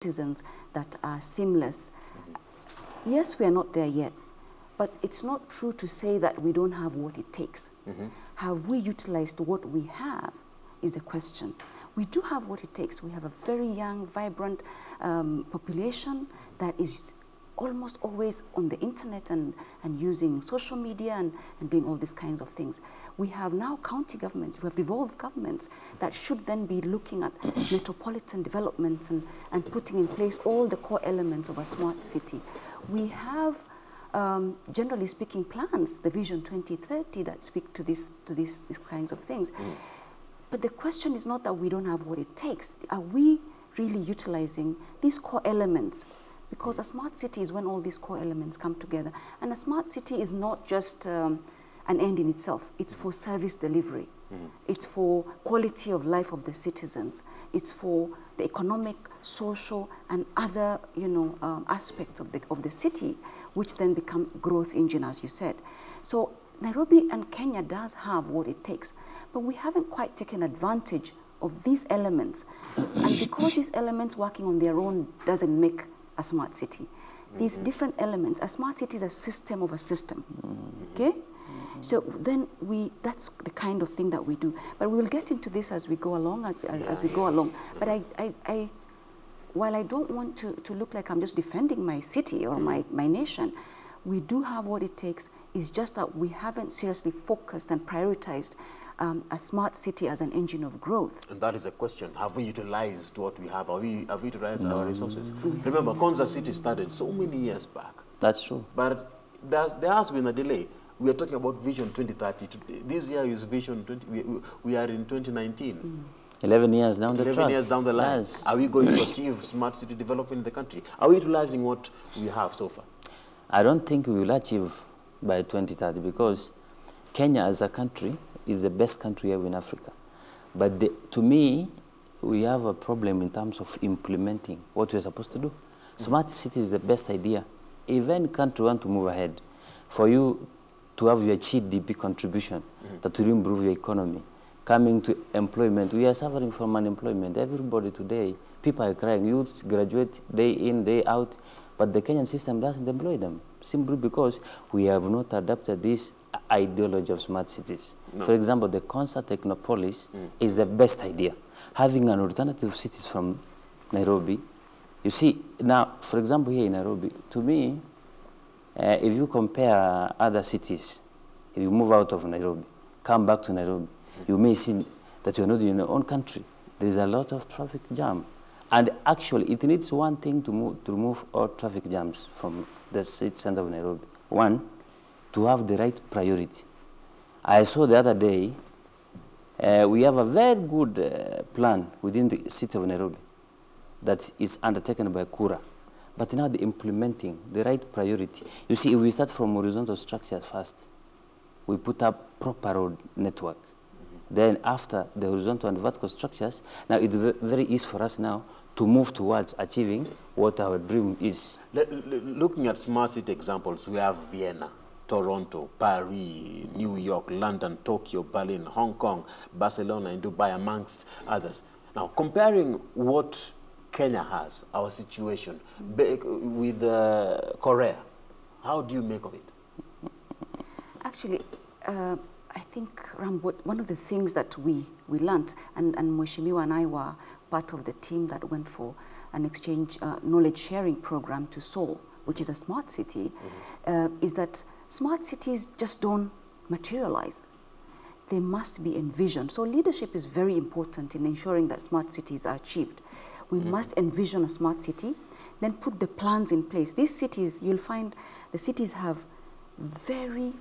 citizens that are seamless. Yes, we are not there yet, but it's not true to say that we don't have what it takes. Have we utilized what we have is the question. We do have what it takes. We have a very young, vibrant population that is almost always on the internet and using social media and doing all these kinds of things. We have now county governments, we have devolved governments that should then be looking at metropolitan developments and putting in place all the core elements of a smart city. We have, generally speaking, plans, the Vision 2030, that speak to these kinds of things. But the question is not that we don't have what it takes. Are we really utilizing these core elements? Because a smart city is when all these core elements come together. And a smart city is not just an end in itself. It's for service delivery. It's for quality of life of the citizens. It's for the economic, social, and other, aspects of the city, which then become growth engine, as you said. So Nairobi and Kenya does have what it takes, but we haven't quite taken advantage of these elements. And because these elements working on their own doesn't make a smart city. These different elements, a smart city is a system of a system, okay? So then that's the kind of thing that we do. But we will get into this as we go along, as we go along. But while I don't want to look like I'm just defending my city or my nation, we do have what it takes. It's just that we haven't seriously focused and prioritized a smart city as an engine of growth. And that is a question. Have we utilized what we have? Have we utilized our resources? Remember, Konza City started so many years back. That's true. But there has been a delay. We are talking about Vision 2030. This year is Vision 20. We are in 2019. 11 years down the track. 11 years down the line. Yes. Are we going to achieve smart city development in the country? Are we utilizing what we have so far? I don't think we will achieve by 2030 because Kenya as a country is the best country ever in Africa. But to me, we have a problem in terms of implementing what we're supposed to do. Smart city is the best idea. If any country want to move ahead, for you to have your GDP contribution that will improve your economy, coming to employment, we are suffering from unemployment. Everybody today, people are crying, youths graduate day in, day out, but the Kenyan system doesn't employ them, simply because we have not adapted this ideology of smart cities. No. For example, the Konza Technopolis is the best idea. Having an alternative cities from Nairobi. You see, now, for example, here in Nairobi, to me, if you compare other cities, if you move out of Nairobi, come back to Nairobi, you may see that you're not in your own country. There is a lot of traffic jam. And actually, it needs one thing to remove all traffic jams from the city center of Nairobi. One, to have the right priority. I saw the other day, we have a very good plan within the city of Nairobi that is undertaken by Kura. But now the implementing the right priority. You see, if we start from horizontal structures first, we put up proper road network. Then after the horizontal and vertical structures, now it's very easy for us now to move towards achieving what our dream is. Looking at smart city examples, we have Vienna, Toronto, Paris, New York, London, Tokyo, Berlin, Hong Kong, Barcelona, and Dubai, amongst others. Now, comparing what Kenya has, our situation, with Korea, how do you make of it? Actually, I think, Rambo, one of the things that we learned, and Mheshimiwa and I were part of the team that went for an exchange knowledge sharing program to Seoul, which is a smart city, is that smart cities just don't materialize. They must be envisioned. So leadership is very important in ensuring that smart cities are achieved. We must envision a smart city, then put the plans in place. These cities, you'll find the cities have very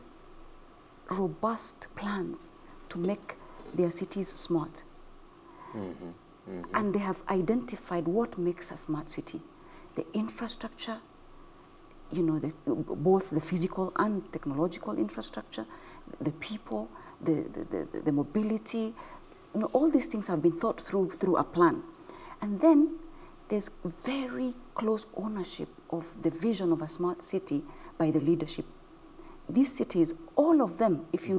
robust plans to make their cities smart. And they have identified what makes a smart city. The infrastructure, you know, both the physical and technological infrastructure, the people, the mobility, you know, all these things have been thought through a plan. And then there's very close ownership of the vision of a smart city by the leadership. these cities, all of them, if you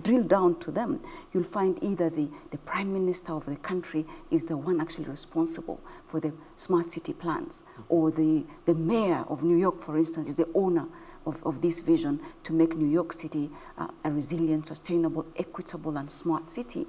drill down to them, you'll find either the prime minister of the country is the one actually responsible for the smart city plans, or the mayor of New York, for instance, is the owner of this vision to make New York City a resilient, sustainable, equitable, and smart city.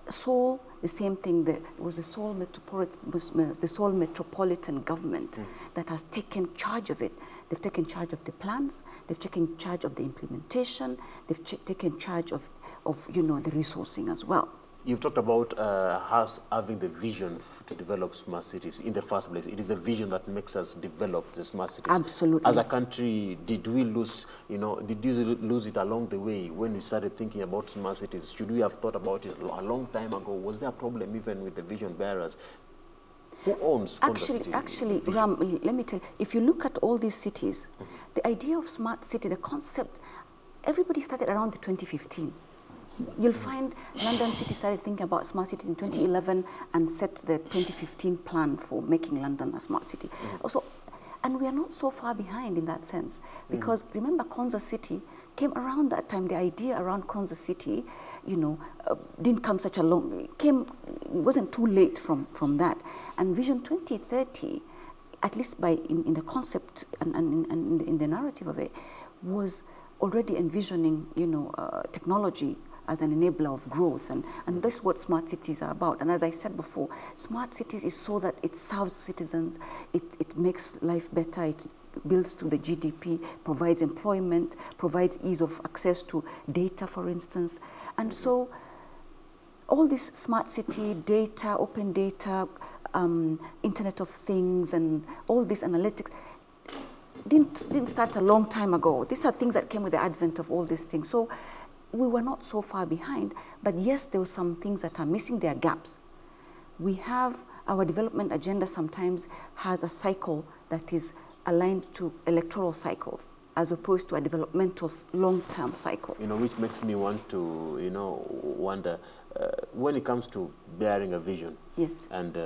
Seoul, the same thing. There was the Seoul metropolitan government that has taken charge of it. They've taken charge of the plans. They've taken charge of the implementation. They've taken charge of the resourcing as well. You've talked about us having the vision to develop smart cities in the first place. It is a vision that makes us develop the smart cities. Absolutely. As a country, did we lose, did you lose it along the way when we started thinking about smart cities? Should we have thought about it a long time ago? Was there a problem even with the vision bearers? Who owns Actually, Ram, let me tell you, if you look at all these cities, the idea of smart city, the concept, everybody started around the 2015. You'll find London City started thinking about smart city in 2011 and set the 2015 plan for making London a smart city. Also, and we are not so far behind in that sense, because remember, Konza City came around that time. The idea around Konza City, didn't come such a long. It wasn't too late from that. And Vision 2030, at least in the concept and in the narrative of it, was already envisioning, technology as an enabler of growth, and that's what smart cities are about. And as I said before, smart cities is so that it serves citizens, it makes life better, it builds to the GDP, provides employment, provides ease of access to data, for instance. And so all this smart city, data, open data, Internet of Things, and all this analytics didn't start a long time ago. These are things that came with the advent of all these things. So we were not so far behind, but yes, there were some things that are missing. There are gaps. We have our development agenda sometimes has a cycle that is aligned to electoral cycles as opposed to a developmental long-term cycle. Which makes me want to, wonder, when it comes to bearing a vision, yes, and,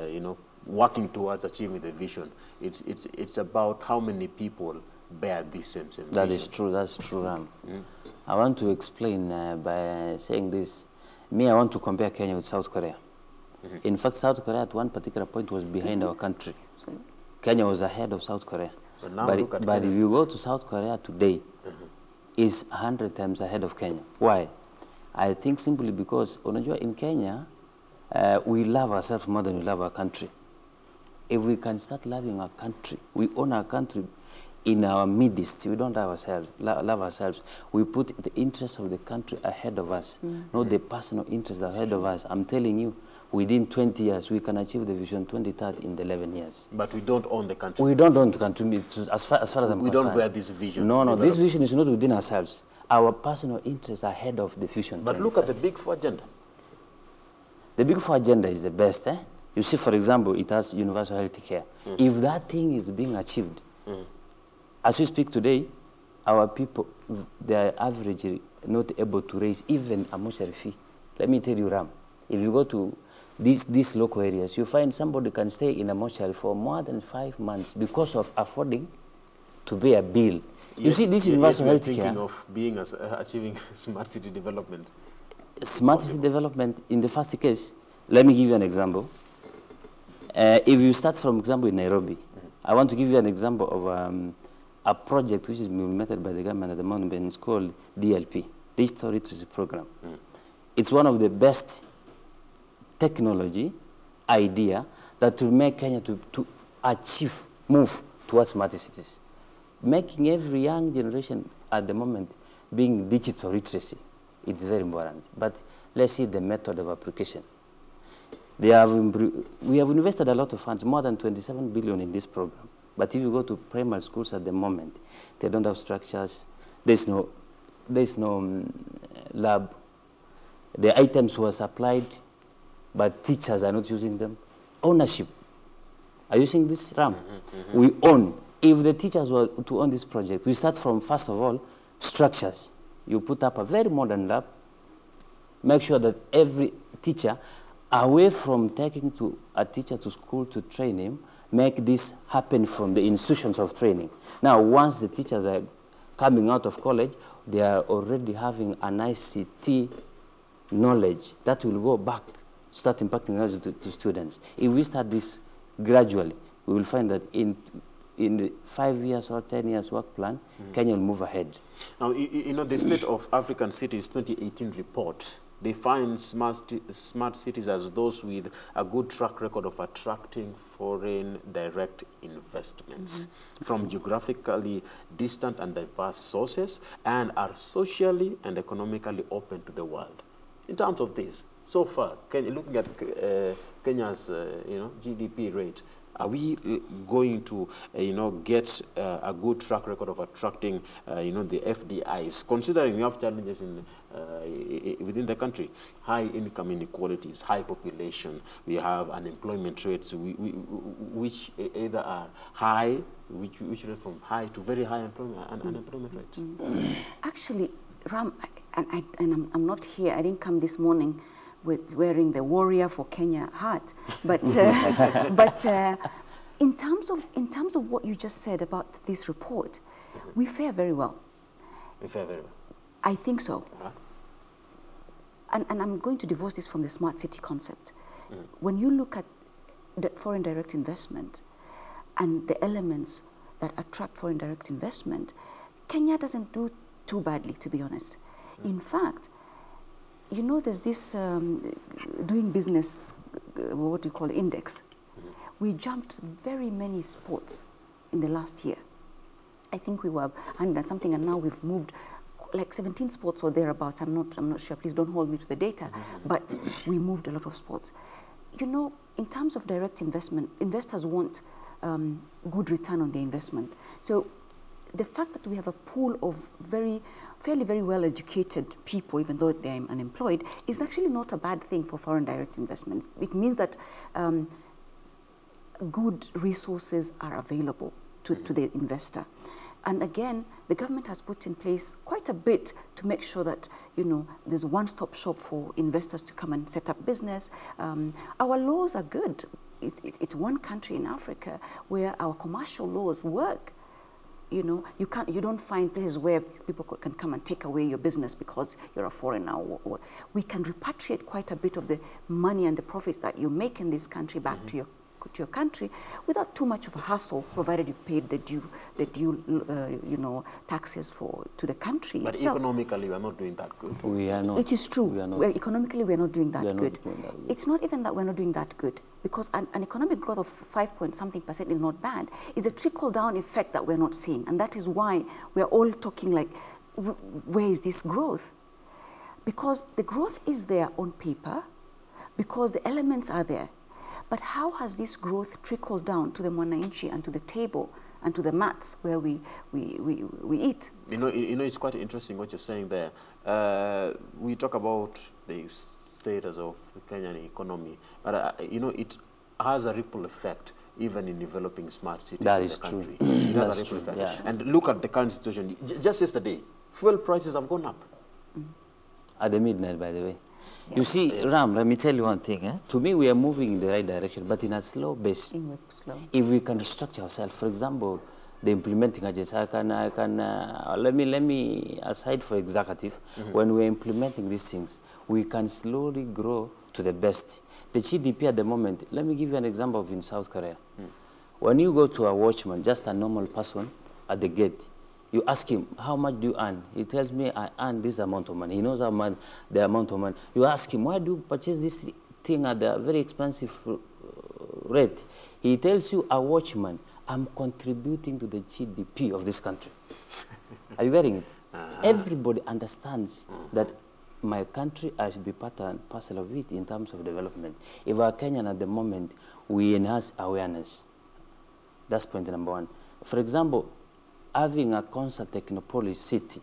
working towards achieving the vision, it's about how many people bear this same vision. That is true, that's true, Ram. I want to explain by saying this. I want to compare Kenya with South Korea. In fact, South Korea at one particular point was behind our country. Kenya was ahead of South Korea. But if you go to South Korea today, it's 100 times ahead of Kenya. Why? I think simply because in Kenya, we love ourselves more than we love our country. If we can start loving our country, we own our country in our midst. We don't love ourselves. We put the interests of the country ahead of us, not the personal interests ahead of us. I'm telling you, within 20 years, we can achieve the Vision 2030 in the 11 years. But we don't own the country. We don't own the country, as far as I'm concerned. We don't bear this vision. No, this vision is not within ourselves. Our personal interests are ahead of the vision. But look at the Big Four agenda. The Big Four agenda is the best. You see, for example, it has universal health care. If that thing is being achieved, as we speak today, our people, they are averagely not able to raise even a mortuary fee. Let me tell you, Ram, if you go to these local areas, you find somebody can stay in a mortuary for more than 5 months because of affording to pay a bill. You see, this universal health care. Thinking of being achieving smart city development. Smart city development, in the first case, let me give you an example. If you start from example in Nairobi, I want to give you an example of a project which is implemented by the government at the moment, and it's called DLP, Digital Literacy Program. It's one of the best technology idea that will make Kenya to move towards smart cities. Making every young generation at the moment being digital literacy, it's very important. But let's see the method of application. We have invested a lot of funds, more than 27 billion in this program. But if you go to primary schools at the moment, they don't have structures. There's no lab. The items were supplied, but teachers are not using them. Ownership. Are you seeing this, Ram? We own. If the teachers were to own this project, we start from, first of all, structures. You put up a very modern lab. Make sure that every teacher, away from taking a teacher to school to train him, make this happen from the institutions of training. Now, once the teachers are coming out of college, they are already having an ICT knowledge that will go back, start impacting to students. If we start this gradually, we will find that in the 5 years or 10 years work plan, Kenya will move ahead. Now, you know, the State of African Cities 2018 report defines smart cities as those with a good track record of attracting foreign direct investments from geographically distant and diverse sources, and are socially and economically open to the world. In terms of this, so far, looking at Kenya's GDP rate, are we going to get a good track record of attracting the FDIs, considering we have challenges in within the country, high income inequalities, high population, we have unemployment rates which either are high, which range from high to very high unemployment rates? Actually, Ram, and I'm not here, I didn't come this morning with wearing the Warrior for Kenya hat, but in terms of what you just said about this report, we fare very well. We fare very well. I think so. And I'm going to divorce this from the smart city concept. When you look at the foreign direct investment and the elements that attract foreign direct investment, Kenya doesn't do too badly, to be honest. In fact, you know, there's this doing business, what do you call it, index. We jumped very many spots in the last year. I think we were 100 and something, and now we've moved like 17 spots or thereabouts. I'm not sure. Please don't hold me to the data. But we moved a lot of spots. You know, in terms of direct investment, investors want good return on their investment. So the fact that we have a pool of fairly very well-educated people, even though they're unemployed, is actually not a bad thing for foreign direct investment. It means that good resources are available to the investor. And again, the government has put in place quite a bit to make sure that, you know, there's a one-stop shop for investors to come and set up business. Our laws are good. It's one country in Africa where our commercial laws work. You know, you don't find places where people can come and take away your business because you're a foreigner. We can repatriate quite a bit of the money and the profits that you make in this country back to your country without too much of a hassle, provided you've paid the due taxes to the country. But itself. Economically, we are not doing that good. We are not. It is true. Economically, we are not doing that good. It's not even that we're not doing that good, because an economic growth of 5-point-something% is not bad. It's a trickle-down effect that we're not seeing, and that is why we're all talking like, where is this growth? Because the growth is there on paper, because the elements are there. But how has this growth trickled down to the mwananchi and to the table and to the mats where we eat? You know, it's quite interesting what you're saying there. We talk about the status of the Kenyan economy, but it has a ripple effect even in developing smart cities in the country. It has a ripple effect. Yeah. And look at the current situation. Just yesterday, fuel prices have gone up. At the midnight, by the way. Yeah. You see, Ram, let me tell you one thing. To me, we are moving in the right direction, but in a slow base. If we can restructure ourselves, for example, the implementing agents, let me aside for executive, when we're implementing these things, we can slowly grow to the best. The GDP at the moment, let me give you an example of in South Korea. When you go to a watchman, just a normal person at the gate, you ask him, how much do you earn? He tells me, I earn this amount of money. He knows the amount of money. You ask him, why do you purchase this thing at a very expensive rate? He tells you, a watchman, I'm contributing to the GDP of this country. Are you getting it? Everybody understands that my country, I should be part and parcel of it in terms of development. If our Kenyan at the moment, we enhance awareness. That's point number one. For example, having a concert technopolis city,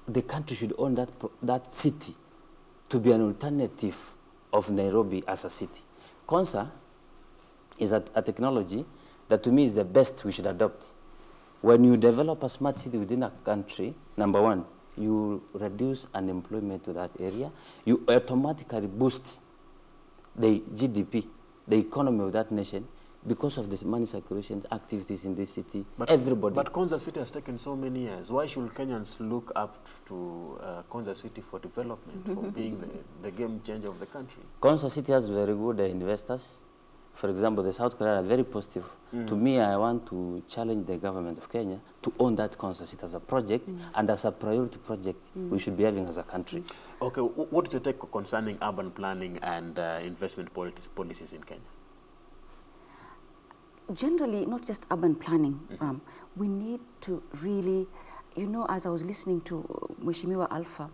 the country should own that city to be an alternative of Nairobi as a city. Concert is a technology that to me is the best we should adopt. When you develop a smart city within a country, number one, you reduce unemployment to that area. You automatically boost the GDP, the economy of that nation. because of this money circulation activities in this city. Everybody. But Konza City has taken so many years. Why should Kenyans look up to Konza City for development, for being the game changer of the country? Konza City has very good investors. For example, the South Korea are very positive. To me, I want to challenge the government of Kenya to own that Konza City as a project and as a priority project we should be having as a country. Okay, what is your take concerning urban planning and investment policies in Kenya? Generally, not just urban planning, we need to really, you know, as I was listening to Mheshimiwa Alpha,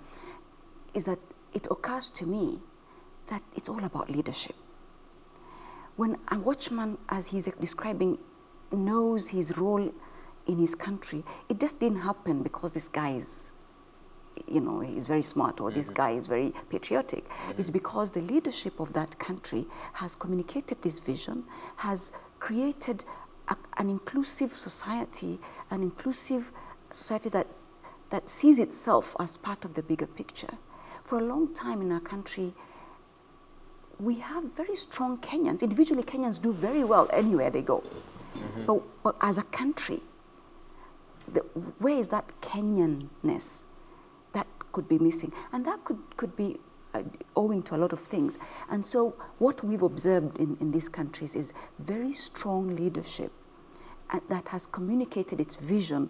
is that it occurs to me that it's all about leadership. When a watchman, as he's describing, knows his role in his country, it just didn't happen because this guy is, you know, he's very smart, or this guy is very patriotic. It's because the leadership of that country has communicated this vision, has created an inclusive society, that sees itself as part of the bigger picture. For a long time in our country, we have very strong Kenyans. Individually, Kenyans do very well anywhere they go. But as a country, where is that Kenyanness? That could be missing. And that could be owing to a lot of things. And so what we've observed in these countries is very strong leadership that has communicated its vision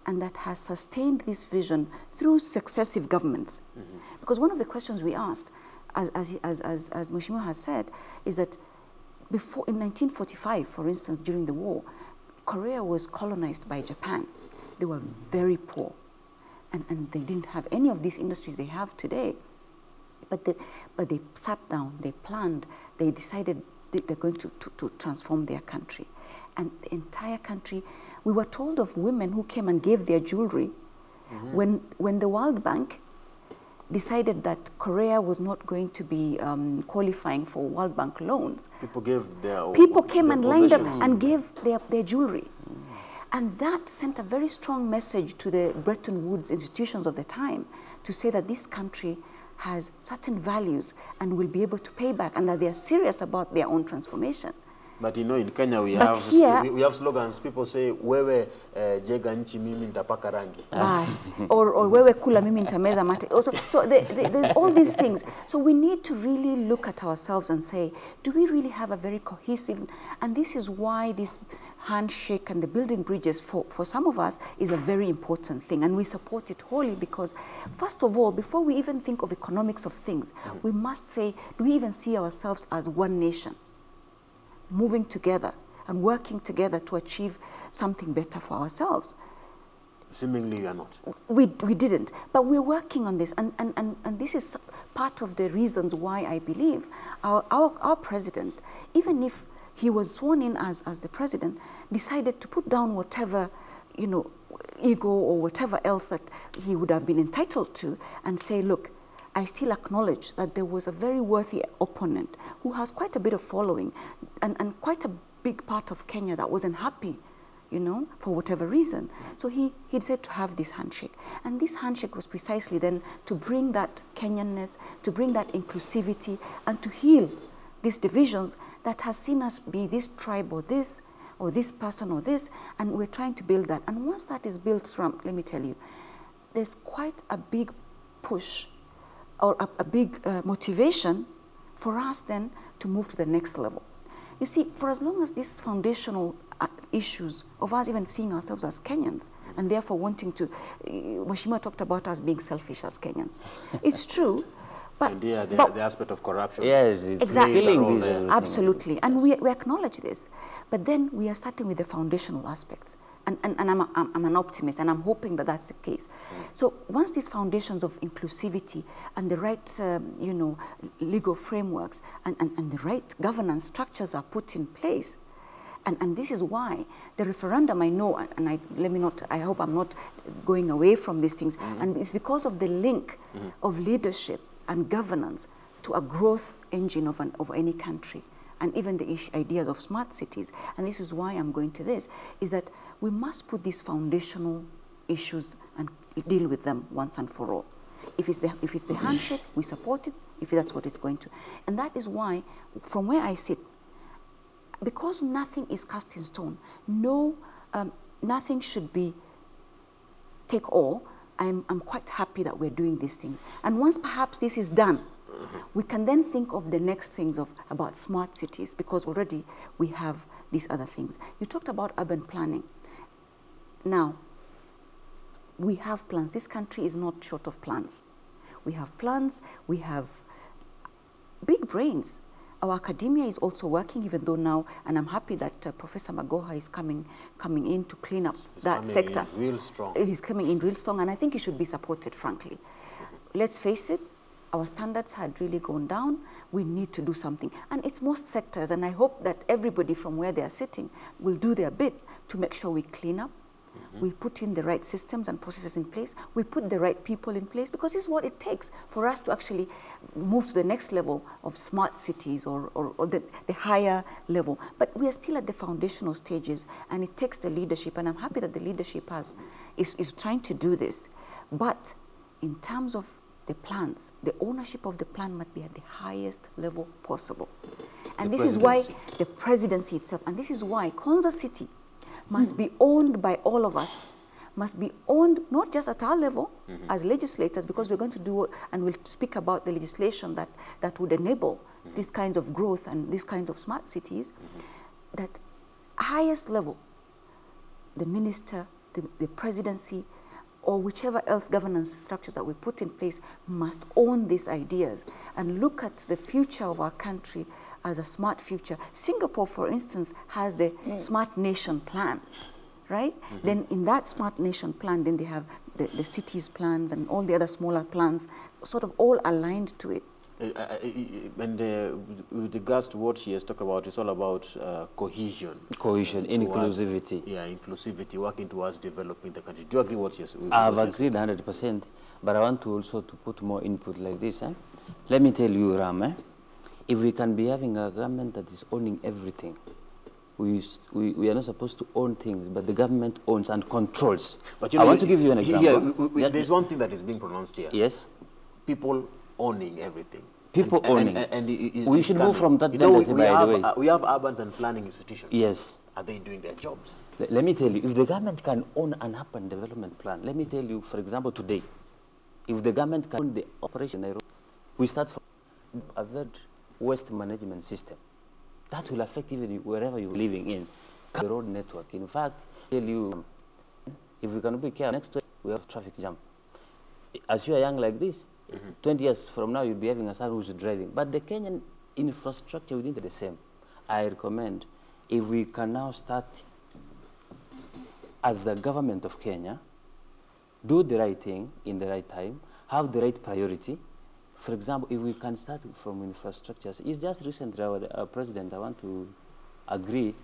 and that has sustained this vision through successive governments. Because one of the questions we asked, as Mheshimiwa has said, is that before, in 1945, for instance, during the war, Korea was colonized by Japan. They were very poor, and they didn't have any of these industries they have today. But they sat down, they planned, they decided they're going to transform their country. And the entire country, we were told of women who came and gave their jewelry when the World Bank decided that Korea was not going to be qualifying for World Bank loans. People came and lined up and gave their jewelry. And that sent a very strong message to the Bretton Woods institutions of the time to say that this country has certain values and will be able to pay back, and that they are serious about their own transformation. But you know, in Kenya we have slogans. People say, "Wewe jega nchi mimi nitapaka rangi." Or wewe kula mimi nitameza mate. So there's all these things. So we need to really look at ourselves and say, do we really have a very cohesive? And this is why this handshake and the building bridges for some of us is a very important thing, and we support it wholly because, first of all, before we even think of economics of things, we must say, do we even see ourselves as one nation, moving together and working together to achieve something better for ourselves? Seemingly you are not. We didn't, but we're working on this, and this is part of the reasons why I believe our president, even if he was sworn in as the president, decided to put down whatever, you know, ego or whatever else that he would have been entitled to, and say, look, I still acknowledge that there was a very worthy opponent who has quite a bit of following and quite a big part of Kenya that wasn't happy, you know, for whatever reason. So he said to have this handshake. And this handshake was precisely then to bring that Kenyanness, to bring that inclusivity, and to heal these divisions that has seen us be this tribe or this person or this, and we're trying to build that. And once that is built from, let me tell you, there's quite a big push or a big motivation for us then to move to the next level. You see, for as long as these foundational issues of us even seeing ourselves as Kenyans and therefore wanting to, Mheshimiwa talked about us being selfish as Kenyans. It's true. But, and yeah, the aspect of corruption. Yes, it's exactly. Killing these Absolutely. And we acknowledge this. But then we are starting with the foundational aspects. And I'm an optimist, and I'm hoping that that's the case. So once these foundations of inclusivity and the right, you know, legal frameworks and the right governance structures are put in place, and this is why the referendum, I know, and I hope I'm not going away from these things, and it's because of the link of leadership and governance to a growth engine of any country, and even the ideas of smart cities. And this is why I'm going to this, is that we must put these foundational issues and deal with them once and for all. If it's the handshake, we support it, if that's what it's going to. And that is why, from where I sit, because nothing is cast in stone, nothing should be take all. I'm quite happy that we're doing these things. And once perhaps this is done, we can then think of the next things about smart cities, because already we have these other things. You talked about urban planning. Now, we have plans. This country is not short of plans. We have plans, we have big brains. Our academia is also working, even though now, and I'm happy that Professor Magoha is coming in to clean up that sector. He's real strong. He's coming in real strong, and I think he should be supported, frankly. Let's face it, our standards had really gone down. We need to do something. And it's most sectors, and I hope that everybody from where they are sitting will do their bit to make sure we clean up. We put in the right systems and processes in place. We put the right people in place, because this is what it takes for us to actually move to the next level of smart cities or the higher level. But we are still at the foundational stages, and it takes the leadership, and I'm happy that the leadership is trying to do this. But in terms of the plans, the ownership of the plan must be at the highest level possible. And this is why the presidency itself, and this is why Konza City must be owned by all of us, must be owned not just at our level as legislators, because we're going to do, and we'll speak about the legislation that would enable these kinds of growth and these kinds of smart cities, that highest level, the minister, the presidency, or whichever else governance structures that we put in place must own these ideas and look at the future of our country as a smart future. Singapore, for instance, has the Smart Nation Plan, right? Then in that Smart Nation Plan, then they have the cities plans and all the other smaller plans, sort of all aligned to it. And with regards to what she has talked about, it's all about cohesion. Cohesion, inclusivity. Yeah, inclusivity, working towards developing the country. Do you agree with what she has? I've agreed 100%, but I want to also to put more input like this. Let me tell you, Ram, if we can be having a government that is owning everything, we are not supposed to own things, but the government owns and controls. But I want to give you an example. There's one thing that is being pronounced here. Yes. People owning everything. People owning. And we should move from that tendency, by the way. We have urban and planning institutions. Yes. Are they doing their jobs? Let me tell you, if the government can own an urban development plan, let me tell you, for example, today, if the government can own the operation, we start from a very waste management system. That will affect even wherever you're living in. The road network. In fact, tell you, if we can be careful, next week we have traffic jam. As you are young like this, 20 years from now, you'll be having a son who's driving. But the Kenyan infrastructure within the same. I recommend, if we can now start, as the government of Kenya, do the right thing in the right time, have the right priority. For example, if we can start from infrastructures, it's just recently our president, I want to agree,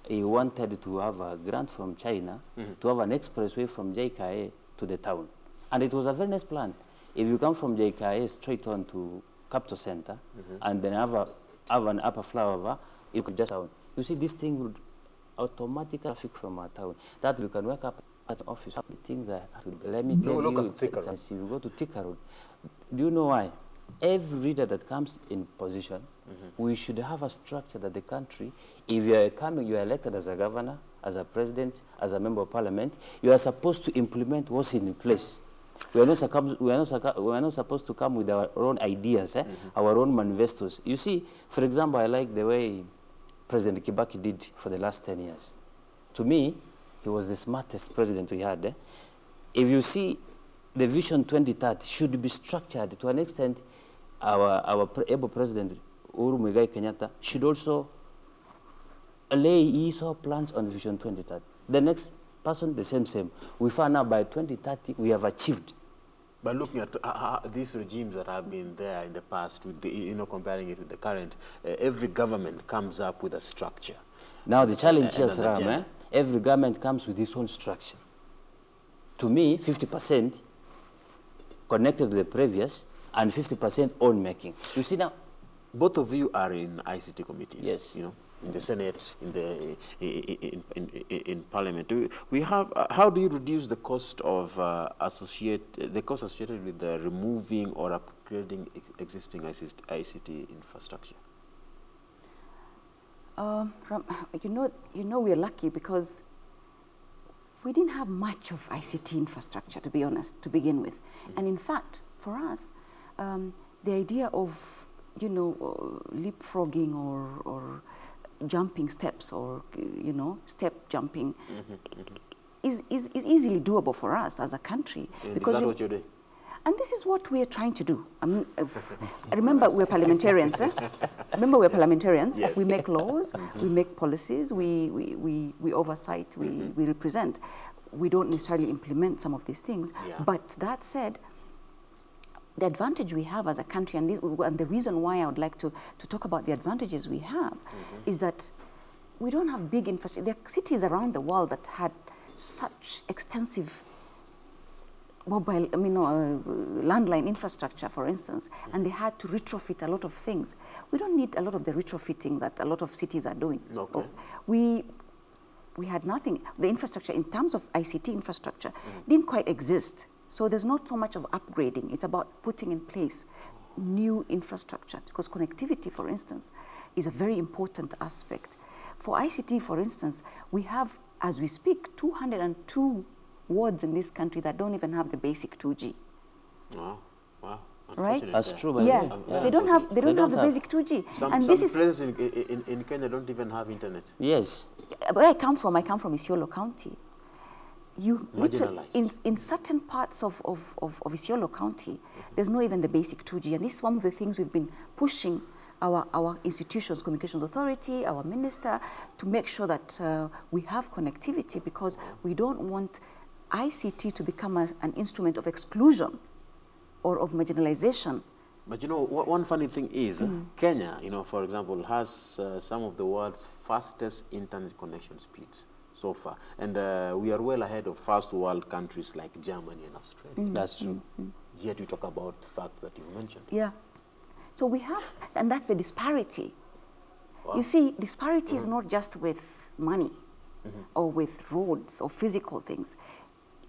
he wanted to have a grant from China to have an expressway from JKA to the town. And it was a very nice plan. If you come from JKA straight on to Capital Center and then have an upper flyover, you could just town. You see, this thing would automatically traffic from our town. That we can work up at the office. Things are, let me tell you, if you go to Thika Road, do you know why? Every leader that comes in position, we should have a structure that the country, if you are coming, you are elected as a governor, as a president, as a member of parliament, you are supposed to implement what's in place. We are not supposed to come with our own ideas, our own manifestos. You see, for example, I like the way President Kibaki did for the last 10 years. To me, he was the smartest president we had. If you see, the Vision 2030 should be structured to an extent. Our able president, Uhuru Muigai Kenyatta, should also lay his plans on Vision 2030. The next person, the same. We found out by 2030, we have achieved. But looking at these regimes that have been there in the past, with the, comparing it with the current, every government comes up with a structure. Now the challenge here, Ram, every government comes with its own structure. To me, 50% connected to the previous and 50% own making. You see now? Both of you are in ICT committees. Yes. In the Senate, in Parliament. We have. How do you reduce the cost of associated with the removing or upgrading existing ICT infrastructure? You know, we're lucky because we didn't have much of ICT infrastructure, to be honest, to begin with. And in fact, for us, the idea of, you know, leapfrogging or jumping steps or, you know, step jumping is easily doable for us as a country. Because is that what you're doing? And this is what we are trying to do. I mean, remember, we're parliamentarians. Remember, we're parliamentarians. Yes. We make laws, we make policies, we oversight, we represent. We don't necessarily implement some of these things. Yeah. But that said, the advantage we have as a country, and the reason why I would like to talk about the advantages we have, is that we don't have big infrastructure. There are cities around the world that had such extensive mobile, landline infrastructure, for instance, and they had to retrofit a lot of things. We don't need a lot of the retrofitting that a lot of cities are doing. Okay. We had nothing. The infrastructure, in terms of ICT infrastructure, didn't quite exist. So there's not so much of upgrading. It's about putting in place new infrastructure, because connectivity, for instance, is a very important aspect. For ICT, for instance, we have, as we speak, 202 wards in this country that don't even have the basic 2G. Wow, wow. Right? That's true. Yeah, they don't have the basic 2G. Some places in Kenya don't even have internet. Yes. Where I come from Isiolo County. In certain parts of Isiolo County, there's not even the basic 2G. And this is one of the things we've been pushing our institutions, Communications Authority, our minister, to make sure that we have connectivity, because we don't want ICT to become an instrument of exclusion or of marginalization. But you know, one funny thing is, Kenya, you know, for example, has some of the world's fastest internet connection speeds so far. And we are well ahead of first world countries like Germany and Australia. That's true. Yet we talk about facts that you've mentioned. Yeah. So we have, and that's the disparity. Wow. You see, disparity is not just with money or with roads or physical things.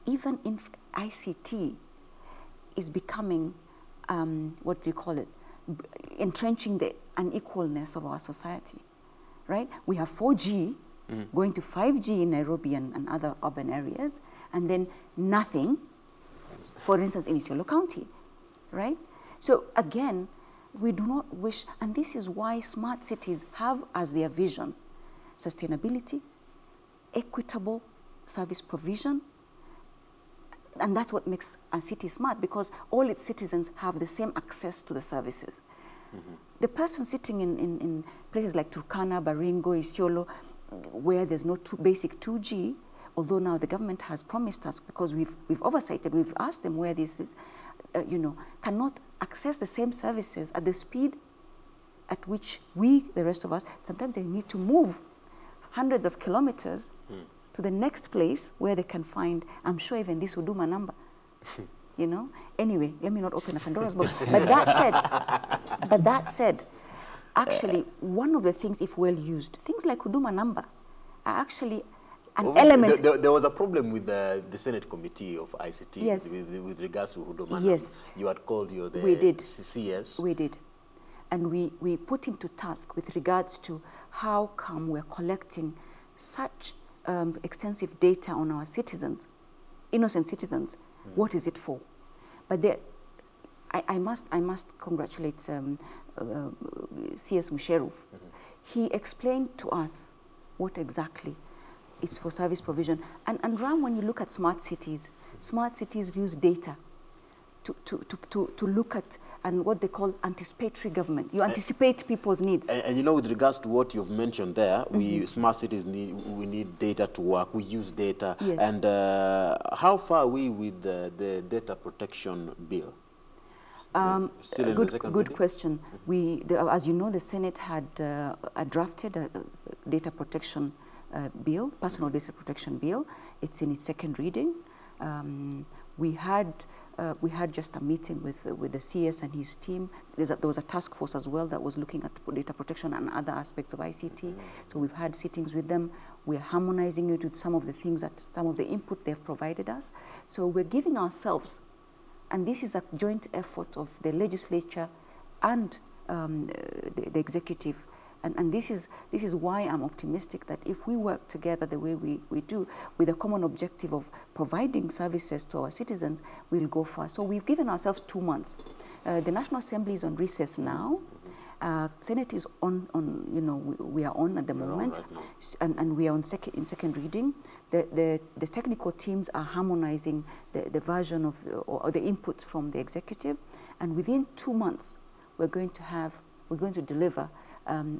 Even in ICT is becoming, what do you call it, entrenching the unequalness of our society, right? We have 4G going to 5G in Nairobi and other urban areas, and then nothing, for instance, in Isiolo County, right? So again, we do not wish, and this is why smart cities have as their vision sustainability, equitable service provision, and that's what makes a city smart, because all its citizens have the same access to the services. The person sitting in places like Turkana, Baringo, Isiolo, where there's no basic 2G, although now the government has promised us, because we've oversighted, we've asked them where this is, cannot access the same services at the speed at which we, the rest of us, sometimes they need to move hundreds of kilometers to the next place where they can find, I'm sure even this Huduma number, you know? Anyway, let me not open a Pandora's box. But that said, actually, one of the things, if well used, things like Huduma number are actually an element. There was a problem with the Senate Committee of ICT with regards to Huduma number. Yes. You had called We did. CS. We did. And we put him to task with regards to how come we're collecting such extensive data on our citizens, innocent citizens. What is it for? But I must congratulate CS Musheruf. He explained to us what exactly it's for service provision. And Ram, when you look at smart cities use data to look at and what they call anticipatory government. You anticipate people's needs. And you know, with regards to what you've mentioned there, smart cities we need data to work. We use data. Yes. And how far are we with the data protection bill? Still in the second good reading? question. As you know, the Senate had drafted a data protection bill, personal data protection bill. It's in its second reading. We had just a meeting with the CS and his team. There was a task force as well that was looking at data protection and other aspects of ICT. So we've had sittings with them. We're harmonizing it with some of the things some of the input they've provided us. So we're giving ourselves, and this is a joint effort of the legislature and the executive And this is why I'm optimistic that if we work together the way we do, with a common objective of providing services to our citizens, we'll go far. So we've given ourselves 2 months. The National Assembly is on recess now. Senate is on you know, we are on at the moment, right, and we are on in second reading. The technical teams are harmonizing the version of or the inputs from the executive, and within 2 months we're going to deliver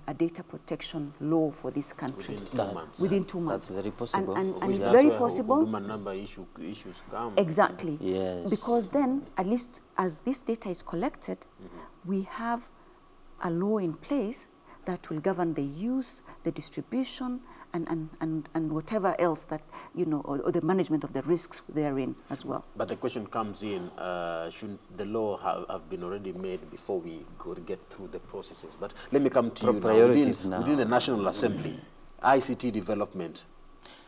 a data protection law for this country. Within 2 months. Within 2 months. That's very possible. And it's very possible. Number issues come. Exactly. Yes. Because then, at least as this data is collected, we have a law in place that will govern the use, the distribution, and whatever else that, you know, or the management of the risks therein as well. But the question comes in, shouldn't the law have been already made before we could get through the processes? But let me come to you now. Within the National Assembly, ICT development.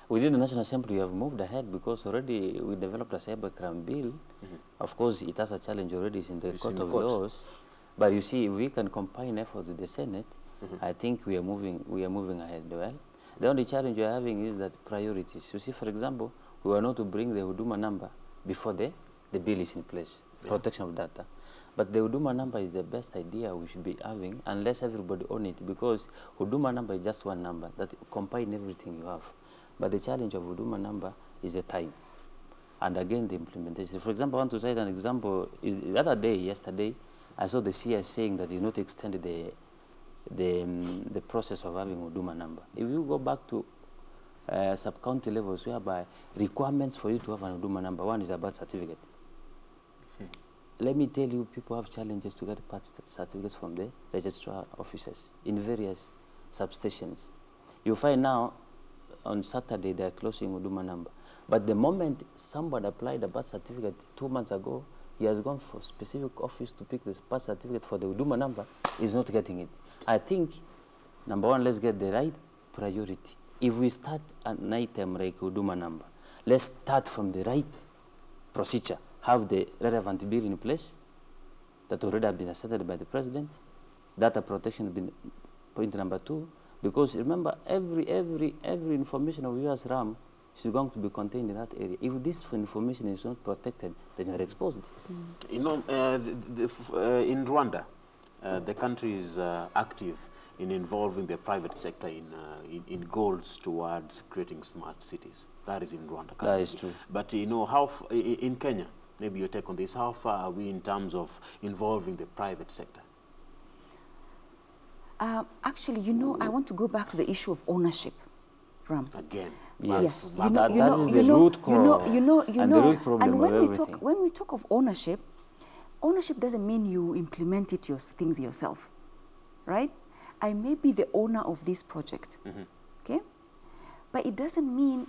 Within the National Assembly, we have moved ahead because already we developed a cybercrime bill. Of course, it has a challenge already, it's in the Court of Laws. But you see, if we can combine effort with the Senate, I think we are moving ahead well. The only challenge we are having is that priorities. You see, for example, we are not to bring the Huduma number before the bill is in place, protection of data. But the Huduma number is the best idea we should be having unless everybody own it, because Huduma number is just one number that combine everything you have. But the challenge of Huduma number is the time. And again, the implementation. For example, I want to cite an example. The other day, yesterday, I saw the CS saying that you not extend the process of having Huduma number. If you go back to sub-county levels, whereby requirements for you to have an Huduma number, one is a birth certificate. Let me tell you, people have challenges to get birth certificates from the registrar offices in various substations. You find now, on Saturday, they are closing Huduma number. But the moment somebody applied a birth certificate 2 months ago, he has gone for a specific office to pick this birth certificate for the Huduma number, he's not getting it. I think, number one, let's get the right priority. If we start an item like Huduma number, let's start from the right procedure, have the relevant bill in place that already have been accepted by the President, data protection has been point number 2, because remember, every information of US RAM is going to be contained in that area. If this information is not protected, then you are exposed. You know, in Rwanda, the country is active in involving the private sector in goals towards creating smart cities. That is in Rwanda. That is true. But you know, how in Kenya, maybe your take on this, how far are we in terms of involving the private sector? Actually, you know, I want to go back to the issue of ownership, Ram. Again. Yes. You know, that is the root core and the root problem and when of we everything. when we talk of ownership doesn't mean you implement it things yourself, right? I may be the owner of this project, okay? But it doesn't mean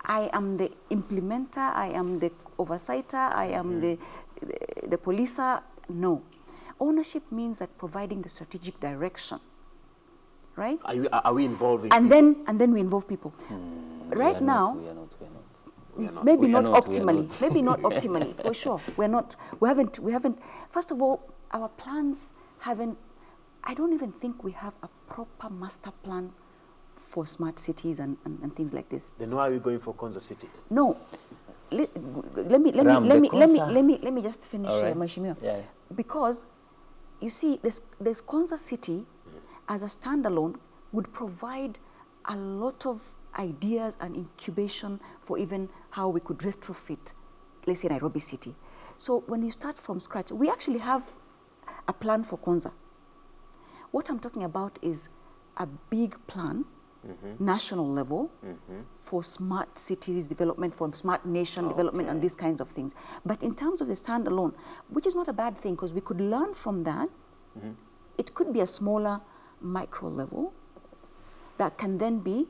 I am the implementer, I am the oversighter, I am the policer. No. Ownership means that providing the strategic direction, right? Are we involving and then we involve people. Right now, maybe not optimally, maybe not optimally, for sure. We haven't, first of all, our plans haven't, I don't even think we have a proper master plan for smart cities and things like this. Then why are we going for Konza City? No, let me just finish, Mheshimiwa. Yeah. Because, you see, this Konza City, as a standalone, would provide a lot of ideas and incubation for even how we could retrofit, let's say, Nairobi City. So when you start from scratch, we actually have a plan for Konza. What I'm talking about is a big plan, national level, for smart cities development, for smart nation development, and these kinds of things. But in terms of the standalone, which is not a bad thing, because we could learn from that, it could be a smaller micro level that can then be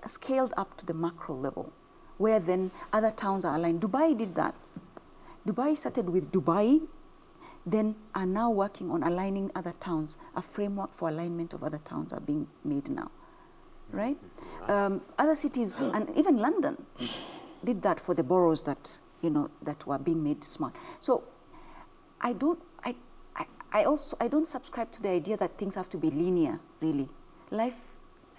scaled up to the macro level, where then other towns are aligned. Dubai did that. Dubai started with Dubai, then are now working on aligning other towns. A framework for alignment of other towns are being made now, right? Other cities, and even London, did that for the boroughs that, you know, that were being made smart. So I don't subscribe to the idea that things have to be linear, really.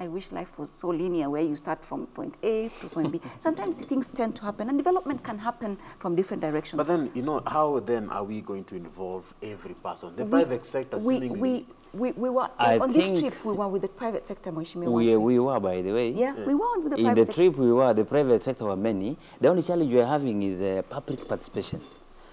I wish life was so linear where you start from point A to point B. Sometimes things tend to happen, and development can happen from different directions. But then, you know, how then are we going to involve every person? The private sector seemingly... We were, on this trip, we were with the private sector, Mheshimiwa. We were, by the way. Yeah, we were with the private sector. In the trip we were, the private sector were many. The only challenge we are having is public participation.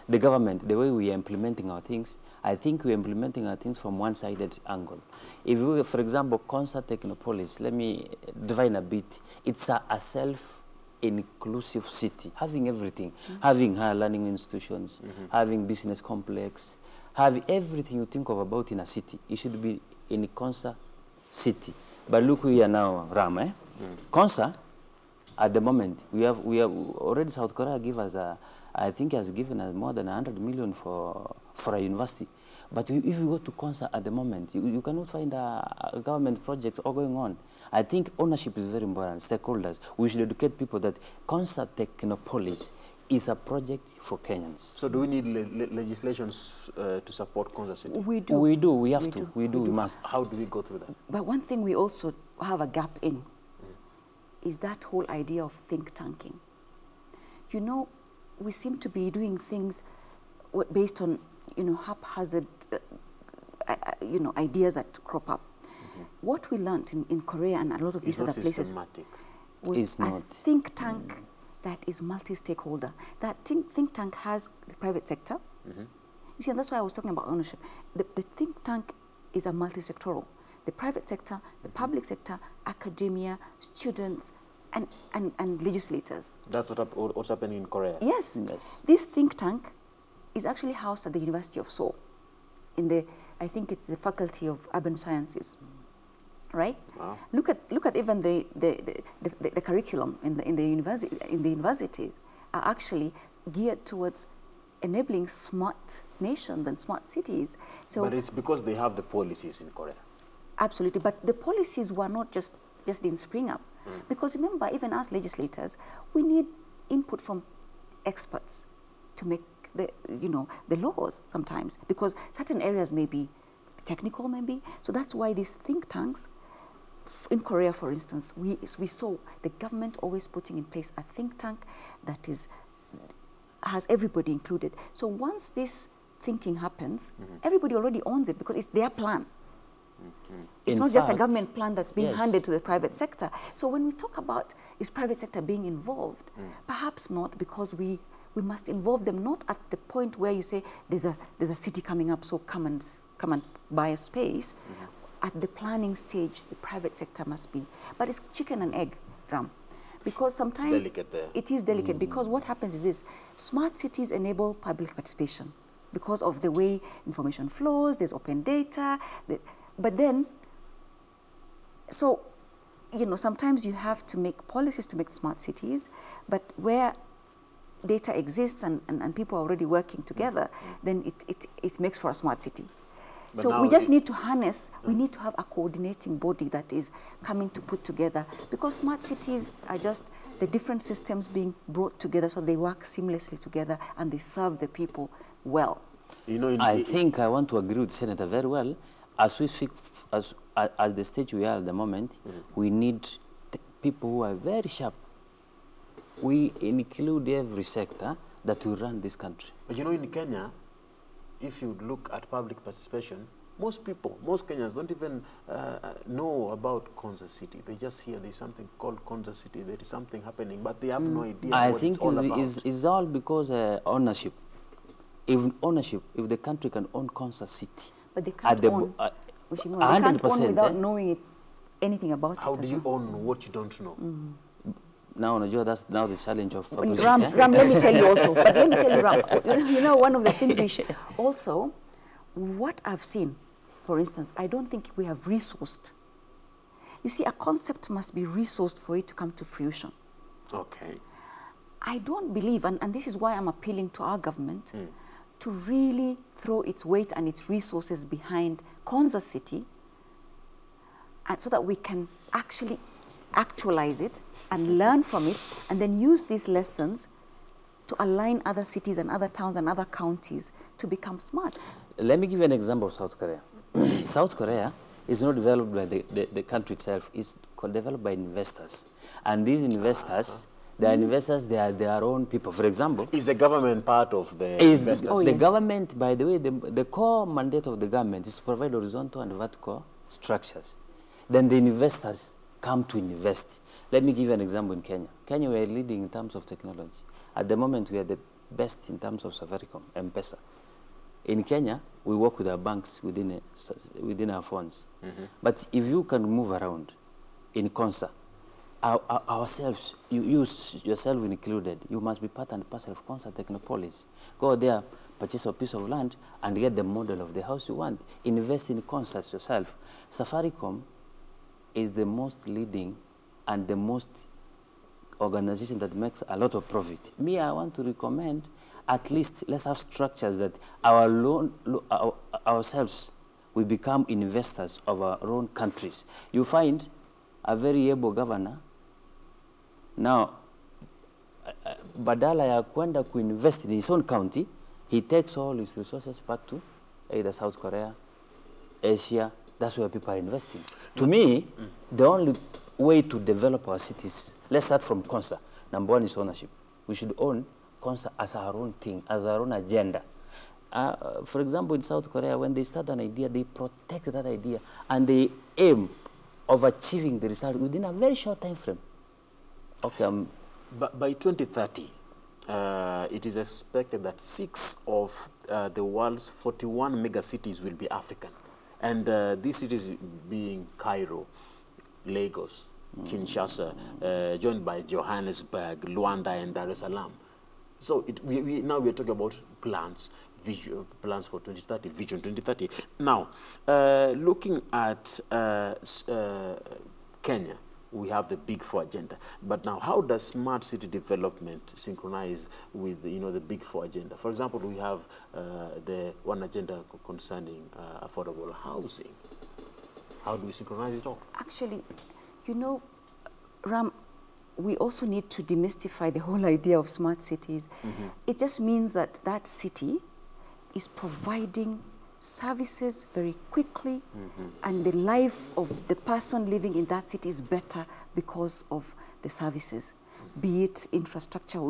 The government, the way we are implementing our things, I think we're implementing our things from one-sided angle. If we, for example, Concert Technopolis, let me define a bit. It's a self-inclusive city, having everything, having higher learning institutions, having business complex, having everything you think of about in a city. It should be in a Concert city. But look who we are now, Ram, eh? Concert, at the moment, we have already South Korea give us I think has given us more than 100 million for a university. But if you go to Concert at the moment, you cannot find a government project all going on. I think ownership is very important, stakeholders. We should educate people that Concert Technopolis is a project for Kenyans. So do we need legislations to support Concert City? We do. We must. How do we go through that? But one thing we also have a gap in is that whole idea of think tanking. You know, we seem to be doing things based on, you know, haphazard, ideas that crop up. What we learned in Korea and a lot of these other places was a think tank that is multi-stakeholder. That think tank has the private sector. You see, and that's why I was talking about ownership. The think tank is a multi-sectoral. The private sector, the public sector, academia, students, and legislators. That's what's happening in Korea. Yes. This think tank is actually housed at the University of Seoul, I think it's the Faculty of Urban Sciences, right? Wow. Look at even the curriculum in the university are actually geared towards enabling smart nations and smart cities. So, but it's because they have the policies in Korea. Absolutely, but the policies were not just in spring up. Because remember, even as legislators, we need input from experts to make the laws sometimes, because certain areas may be technical, maybe. So that's why these think tanks, in Korea, for instance, we saw the government always putting in place a think tank that has everybody included. So once this thinking happens, everybody already owns it because it's their plan. It's not just a government plan that's being handed to the private sector. So when we talk about is private sector being involved, perhaps not, because we must involve them not at the point where you say there's a city coming up, so come and buy a space. At the planning stage, the private sector must be. But it's chicken and egg, Ram. Because sometimes it's delicate there. It is delicate because what happens is this: smart cities enable public participation because of the way information flows. There's open data. But then, so, sometimes you have to make policies to make smart cities, but where data exists and people are already working together, then it makes for a smart city. But so we just need to harness, we need to have a coordinating body that is coming to put together, because smart cities are just the different systems being brought together so they work seamlessly together and they serve the people well. I think I want to agree with the Senator very well. As we speak, at the stage we are at the moment, we need people who are very sharp. We include every sector that will run this country. But in Kenya, if you look at public participation, most Kenyans don't even know about Concert City. They just hear there's something called Concert City, there is something happening, but they have no idea what it's all about. I think it's all because ownership. If the country can own Concert City, but they can't own. They can't own without knowing anything about it. How do you own what you don't know? Now, that's now the challenge of publicity. Ram, let me tell you also. But let me tell you, Ram, one of the things we should also, what I've seen, for instance, I don't think we have resourced. You see, a concept must be resourced for it to come to fruition. Okay. I don't believe, and this is why I'm appealing to our government, to really throw its weight and its resources behind Concert City, and so that we can actually actualize it and learn from it, and then use these lessons to align other cities and other towns and other counties to become smart. Let me give you an example of South Korea. South Korea, is not developed by the country itself. It's developed by investors. And these investors, they are investors, they are their own people. For example, is the government part of the investors? Oh, the yes. government, by the way, the core mandate of the government is to provide horizontal and vertical structures. Then the investors come to invest. Let me give you an example in Kenya. Kenya, we are leading in terms of technology. At the moment, we are the best in terms of Safaricom, M-Pesa. In Kenya, we work with our banks within our phones. But if you can move around in concert, ourselves, you yourself included, you must be part and parcel of Concert Technopolis. Go there, purchase a piece of land, and get the model of the house you want. Invest in concerts yourself. Safaricom is the most leading and the most organization that makes a lot of profit. Me, I want to recommend at least let's have structures that ourselves we become investors of our own countries. You find a very able governor now, badala ya kwenda kuinvest in his own county, he takes all his resources back to either South Korea, Asia. That's where people are investing. To me, the only way to develop our cities, let's start from Konsa. Number one is ownership. We should own Konsa as our own thing, as our own agenda. For example, in South Korea, when they start an idea, they protect that idea and they aim of achieving the result within a very short time frame. Okay. But by 2030, it is expected that 6 of the world's 41 megacities will be African. And these cities being Cairo, Lagos, Kinshasa, joined by Johannesburg, Luanda, and Dar es Salaam. So now we're talking about plans for 2030, Vision 2030. Now, looking at Kenya, we have the Big Four agenda. But now, how does smart city development synchronize with the Big Four agenda? For example, we have the one agenda concerning affordable housing. How do we synchronize it all? Actually, Ram, we also need to demystify the whole idea of smart cities. It just means that that city is providing services very quickly, and the life of the person living in that city is better because of the services, be it infrastructure,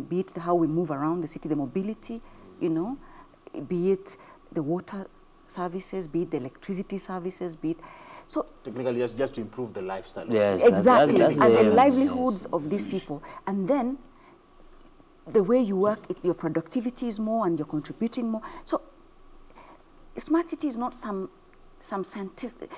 be it how we move around the city, the mobility, be it the water services, be it the electricity services, be it. So technically, just to improve the lifestyle. Yes, exactly, and the livelihoods of these people. And then the way you work, your productivity is more and you're contributing more. So smart city is not some scientific,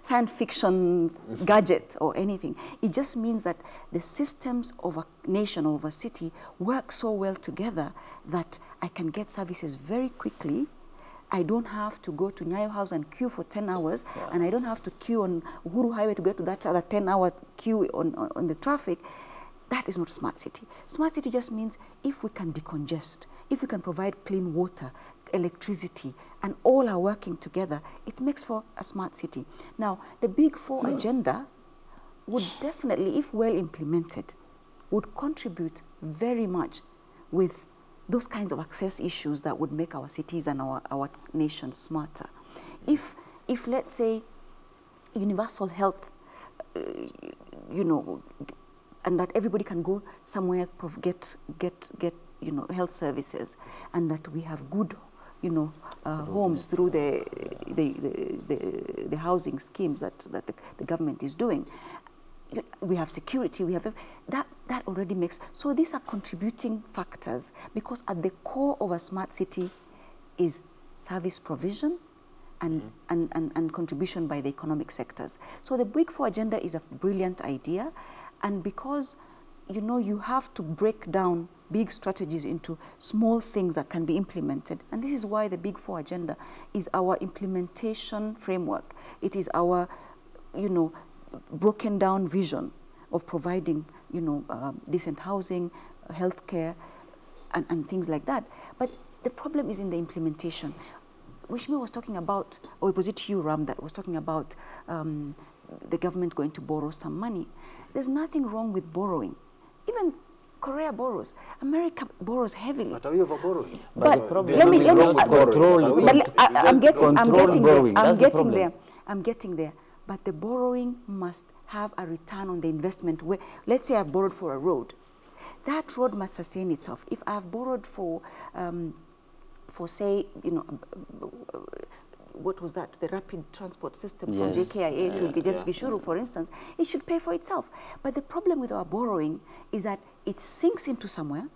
science fiction gadget or anything. It just means that the systems of a nation or of a city work so well together that I can get services very quickly. I don't have to go to Nyayo House and queue for 10 hours, and I don't have to queue on Uhuru Highway to get to that other 10-hour queue on the traffic. That is not a smart city. Smart city just means if we can decongest, if we can provide clean water, electricity, and all are working together, it makes for a smart city. Now, the Big Four agenda would definitely, if well implemented, would contribute very much with those kinds of access issues that would make our cities and our nation smarter. If let's say universal health, and that everybody can go somewhere get health services, and that we have good homes through the housing schemes that the government is doing. We have security, we have that already makes, so these are contributing factors, because at the core of a smart city is service provision and contribution by the economic sectors. So the Big Four agenda is a brilliant idea, and because you have to break down big strategies into small things that can be implemented, and this is why the Big Four agenda is our implementation framework. It is our broken down vision of providing decent housing, healthcare, and things like that. But the problem is in the implementation. Wishmi was talking about, or was it you, Ram, that was talking about the government going to borrow some money. There's nothing wrong with borrowing. Even Korea borrows. America borrows heavily. But are we over borrowing? But I'm getting there. I'm getting there. But the borrowing must have a return on the investment. Where, let's say I've borrowed for a road. That road must sustain itself. If I've borrowed for say, you know, what was that? The rapid transport system from JKIA to Gishuru, for instance, it should pay for itself. But the problem with our borrowing is that it sinks into somewhere.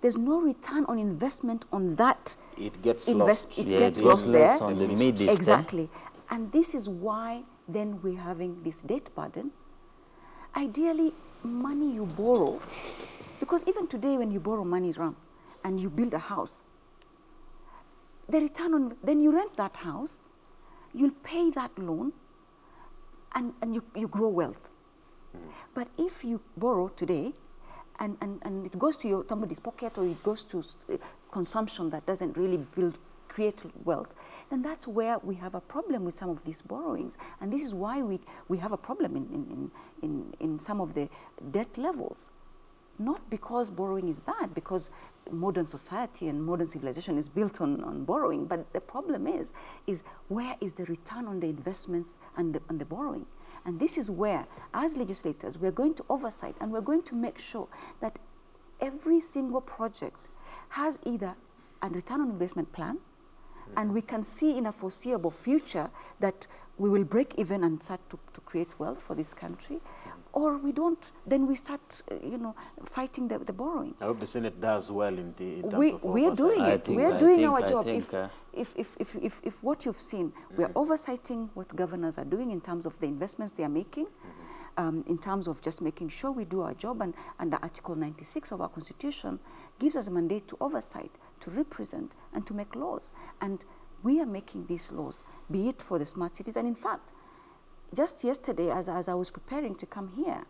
There's no return on investment on that. It gets lost. It gets lost there. On the mid-distance. Exactly. And this is why then we're having this debt burden. Ideally, money you borrow, because even today when you borrow money and you build a house, the return on, then you rent that house, you'll pay that loan, and you grow wealth. But if you borrow today, and it goes to somebody's pocket, or it goes to consumption that doesn't really create wealth, then that's where we have a problem with some of these borrowings. And this is why we have a problem in some of the debt levels. Not because borrowing is bad, because modern society and modern civilization is built on borrowing, but the problem is where is the return on the investments and the borrowing? And this is where, as legislators, we're going to oversight, and we're going to make sure that every single project has either a return on investment plan, and we can see in a foreseeable future that we will break even and start to create wealth for this country, or we don't, then we start, you know, fighting the borrowing. I hope the Senate does well in terms of we are doing it. We are doing our job. If what you've seen, we are oversighting what governors are doing in terms of the investments they are making, in terms of just making sure we do our job, and under Article 96 of our Constitution gives us a mandate to oversight, to represent, and to make laws. And we are making these laws, be it for the smart cities. And in fact, just yesterday, as I was preparing to come here,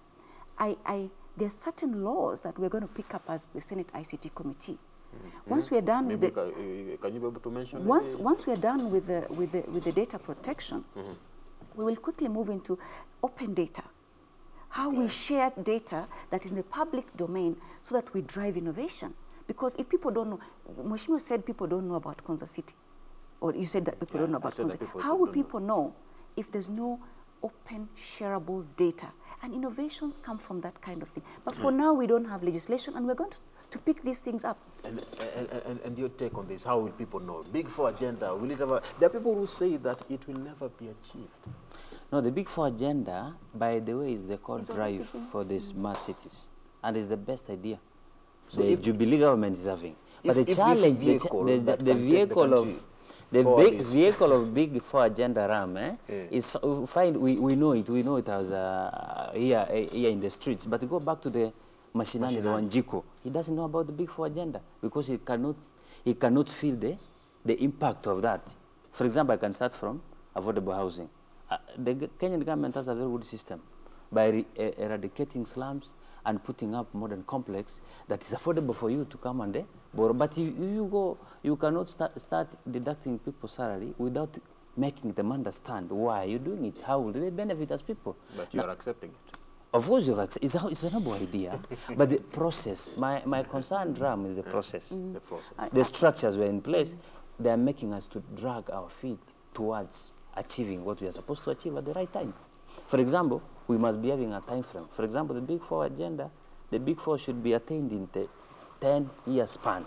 there are certain laws that we're going to pick up as the Senate ICT Committee. Once we are done with the, can you be able to mention? Once we are done with the data protection, we will quickly move into open data. How we share data that is in the public domain so that we drive innovation. Because if people don't know, Mheshimiwa said people don't know about Konza City, or you said that people don't know about Konza. How would people know if there's no open, shareable data? And innovations come from that kind of thing. But for now, we don't have legislation, and we're going to pick these things up. And your take on this, how will people know? Big Four agenda, will it ever? There are people who say that it will never be achieved. No, the Big Four agenda, by the way, is the core drive for the smart cities, and it's the best idea. So the Jubilee government is having. But the challenge, the vehicle of Big Four agenda RAM is fine. We know it as here in the streets. But to go back to the Mashinani, the Wanjiko, he doesn't know about the Big Four agenda because he cannot feel the impact of that. For example, I can start from affordable housing. The Kenyan government has a very good system by eradicating slums and putting up modern complex that is affordable for you to come and borrow. But if you go, you cannot start deducting people's salary without making them understand why you're doing it. How will they benefit as people? But you're accepting it. Of course you've accepted. It's a noble idea. But the process, my concern, Ram, is the process. The process. The structures were in place. They are making us to drag our feet towards achieving what we are supposed to achieve at the right time. For example, we must be having a time frame. For example, the Big Four agenda, the Big Four should be attained in the 10-year span.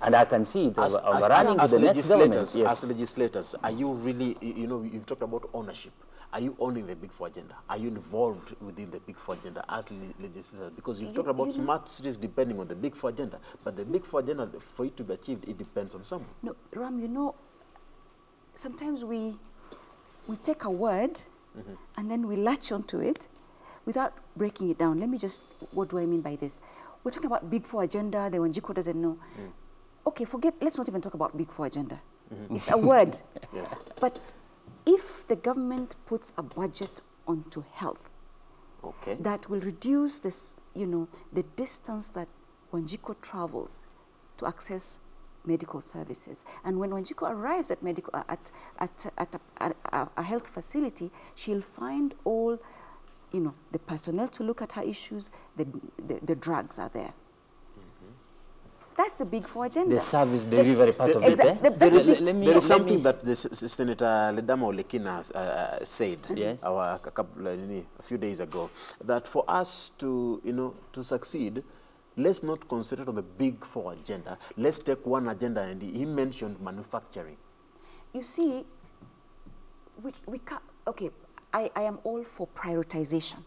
And I can see it overrunning to the next government. Yes. As legislators, are you really, you know, you've talked about ownership. Are you owning the Big Four agenda? Are you involved within the Big Four agenda as legislators? Because you've talked about smart cities depending on the Big Four agenda. But the Big Four agenda, for it to be achieved, it depends on someone. No, Ram, you know, sometimes we take a word and then we latch onto it without breaking it down. Let me just, what do I mean by this? We're talking about Big Four agenda, the Wanjiko doesn't know. Okay, let's not even talk about Big Four agenda. It's a word. Yes. But if the government puts a budget onto health, that will reduce this, you know, the distance that Wanjiko travels to access medical services. And when Wanjiko arrives at a health facility, she'll find all, you know, the personnel to look at her issues, the drugs are there. That's the Big Four agenda. The service delivery part of it. There is something that the Senator Ledama Olekina has said a few days ago, that for us to, to succeed, let's not concentrate on the Big Four agenda. Let's take one agenda, and he mentioned manufacturing. You see, we can't, okay, I am all for prioritization,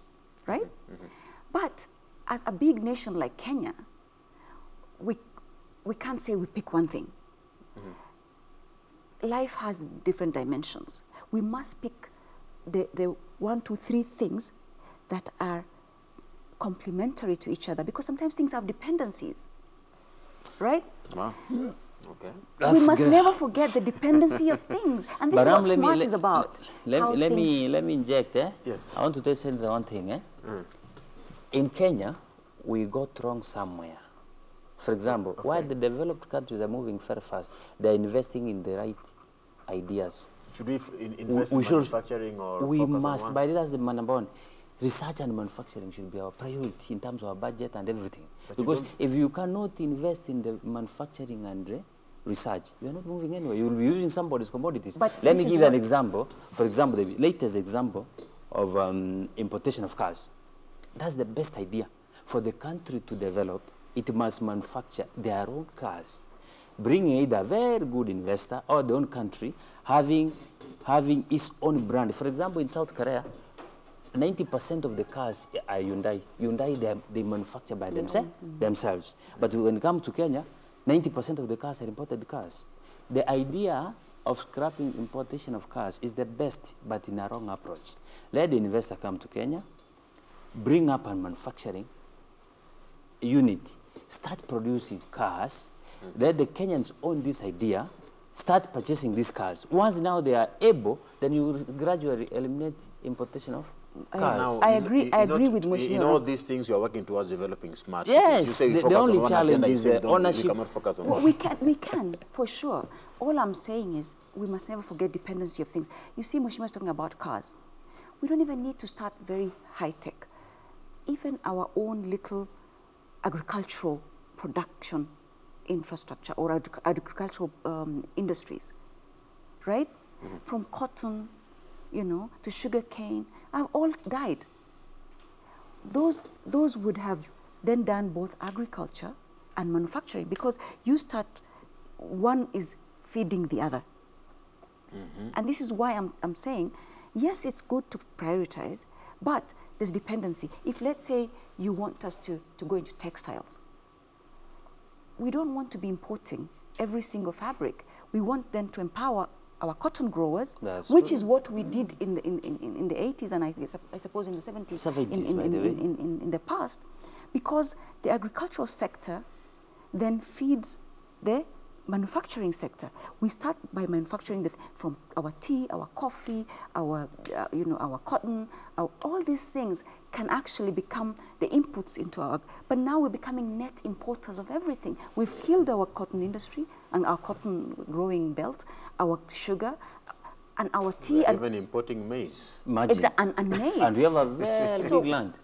right? Mm-hmm. But as a big nation like Kenya, we can't say we pick one thing. Mm-hmm. Life has different dimensions. We must pick the 1, 2, 3 things that are complementary to each other, because sometimes things have dependencies, right? Wow. Okay. We must never forget the dependency of things, and this is what SMART is about. Let me inject. Yes. I want to tell you one thing. In Kenya, we got wrong somewhere. For example, while the developed countries are moving very fast, they are investing in the right ideas. Should we invest in manufacturing or we focus must, on one? by that's the manabon. Research and manufacturing should be our priority in terms of our budget and everything. But because if you cannot invest in the manufacturing and research, you are not moving anywhere. You will be using somebody's commodities. But let me give you an example. For example, the latest example of importation of cars. That's the best idea. For the country to develop, it must manufacture their own cars, bringing either a very good investor or the own country having its own brand. For example, in South Korea, 90% of the cars are Hyundai. Hyundai, they manufacture by themselves. But when it comes to Kenya, 90% of the cars are imported cars. The idea of scrapping importation of cars is the best, but in a wrong approach. Let the investor come to Kenya, bring up a manufacturing unit, start producing cars, let the Kenyans own this idea, start purchasing these cars. Once now they are able, then you will gradually eliminate importation of cars. Now, I agree with Mheshimiwa. In all these things, you are working towards developing smart cities. You say the only challenge is the ownership. We cannot focus on we can, for sure. All I'm saying is we must never forget dependency of things. You see, Mheshimiwa is talking about cars. We don't even need to start very high-tech. Even our own little agricultural production infrastructure or agricultural industries, right? Mm-hmm. From cotton, to sugar cane, have all died. Those would have then done both agriculture and manufacturing, because you start, one is feeding the other. Mm-hmm. And this is why I'm saying, yes, it's good to prioritize, but there's dependency. If, let's say, you want us to go into textiles, we don't want to be importing every single fabric. We want then to empower our cotton growers, which is what we did in the 80s and I suppose in the 70s, in the past, because the agricultural sector then feeds the manufacturing sector. We start by manufacturing from our tea, our coffee, our our cotton, all these things can actually become the inputs into our, but now we're becoming net importers of everything. We've killed our cotton industry and our cotton growing belt, our sugar, and our tea. We're even importing maize. Imagine. And maize. And we have a very big land.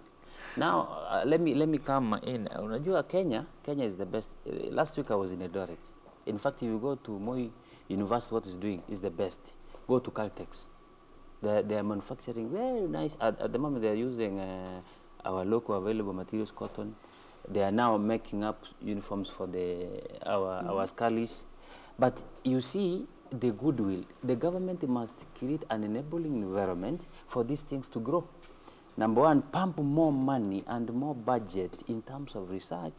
Now, let me come in. Unajua Kenya is the best. Last week I was in Eldoret. In fact, if you go to Moi University, what it's doing is the best. Go to Caltex. They are manufacturing very nice. At the moment, they are using our local available materials, cotton. They are now making up uniforms for our scullies. But you see the goodwill. The government must create an enabling environment for these things to grow. Number one, pump more money and more budget in terms of research.